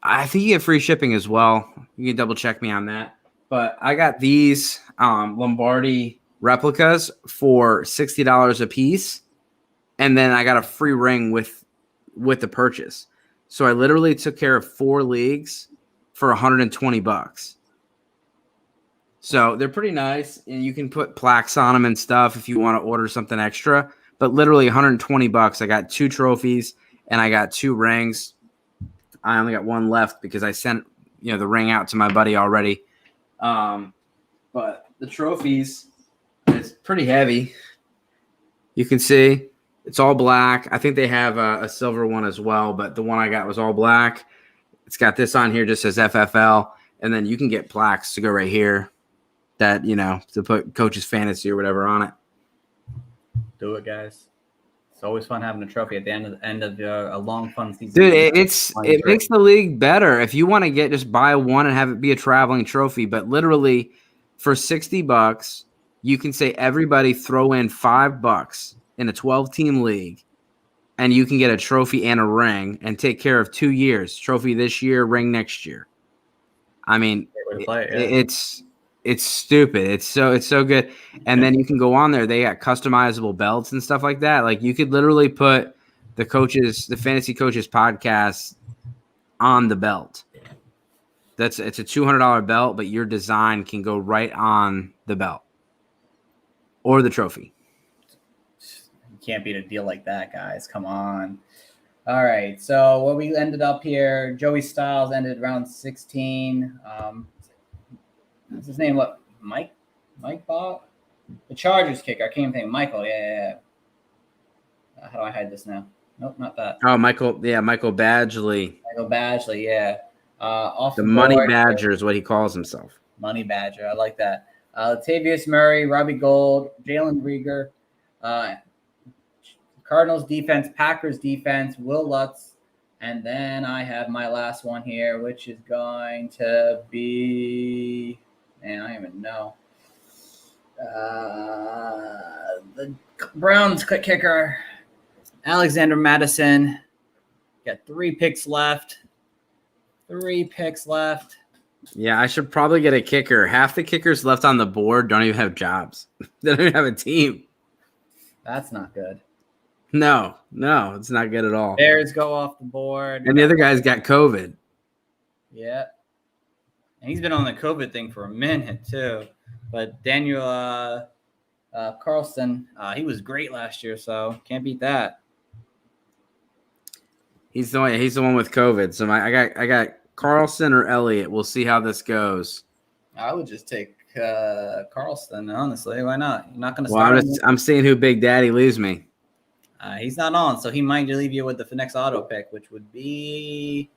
I think you get free shipping as well. You can double check me on that. But I got these Lombardi replicas for $60 a piece, and then I got a free ring with the purchase. So I literally took care of 4 leagues for $120. So they're pretty nice, and you can put plaques on them and stuff if you want to order something extra. But literally $120. I got 2 trophies and I got 2 rings. I only got 1 left because I sent the ring out to my buddy already. But the trophies, it's pretty heavy. You can see it's all black. I think they have a silver one as well, but the one I got was all black. It's got this on here, just says FFL, and then you can get plaques to go right here that, to put Coach's Fantasy or whatever on it. Do it, guys. It's always fun having a trophy at the end of a long, fun season. Dude, it makes the league better. If you want to just buy one and have it be a traveling trophy, but literally for $60, you can say everybody throw in $5 in a 12-team league, and you can get a trophy and a ring and take care of 2 years. Trophy this year, ring next year. I mean, it's stupid. It's so good. And then you can go on there. They got customizable belts and stuff like that. Like, you could literally put the Fantasy Coaches podcast on the belt. It's a $200 belt, but your design can go right on the belt or the trophy. You can't beat a deal like that, guys. Come on. All right. So what we ended up here, Joey Styles ended round 16. What's his name? What? Mike Bob? The Chargers kicker. I can't even think. Michael. Yeah. How do I hide this now? Nope, not that. Oh, Michael. Yeah, Michael Badgley. Michael Badgley. Yeah. Off the Money Badger is what he calls himself. Money Badger. I like that. Latavius Murray, Robbie Gould, Jalen Rieger, Cardinals defense, Packers defense, Will Lutz. And then I have my last one here, which is going to be, man, I don't even know. The Browns kicker, Alexander Madison. Got 3 picks left. Yeah, I should probably get a kicker. Half the kickers left on the board don't even have jobs. They don't even have a team. That's not good. No, it's not good at all. Bears go off the board. And the other guy's got COVID. Yeah. And he's been on the COVID thing for a minute, too. But Daniel Carlson, he was great last year, so can't beat that. He's the one with COVID. So I got Carlson or Elliott. We'll see how this goes. I would just take Carlson, honestly. Why not? You're not going to start. Well, I'm seeing who Big Daddy leaves me. He's not on, so he might leave you with the next auto pick, which would be.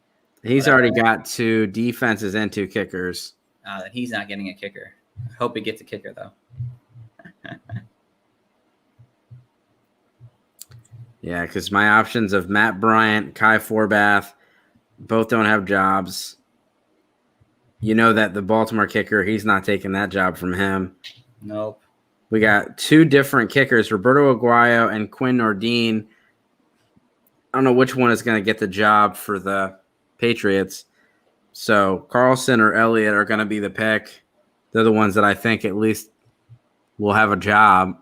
He's already got 2 defenses and 2 kickers. Then he's not getting a kicker. I hope he gets a kicker, though. Yeah, because my options of Matt Bryant, Kai Forbath, both don't have jobs. You know that the Baltimore kicker, he's not taking that job from him. Nope. We got two different kickers, Roberto Aguayo and Quinn Nordine. I don't know which one is going to get the job for the Patriots. So Carlson or Elliott are going to be the pick. They're the ones that I think at least will have a job.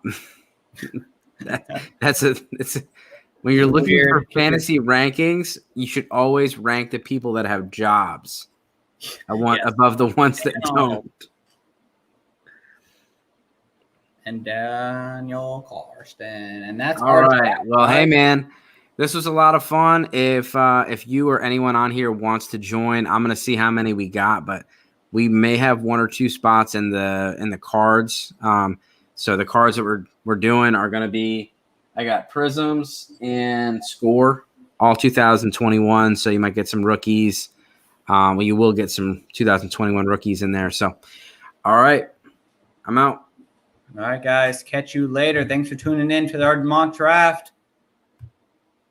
When you're looking for fantasy rankings, you should always rank the people that have jobs. I want above the ones that don't. And Daniel Carsten, and that's all right. Well, hey man, this was a lot of fun. If you or anyone on here wants to join, I'm gonna see how many we got, but we may have one or two spots in the cards. So the cards that we're doing are gonna be, I got Prisms and Score, all 2021. So you might get some rookies. Well, you will get some 2021 rookies in there. So, all right, I'm out. All right, guys. Catch you later. Thanks for tuning in to our mock draft.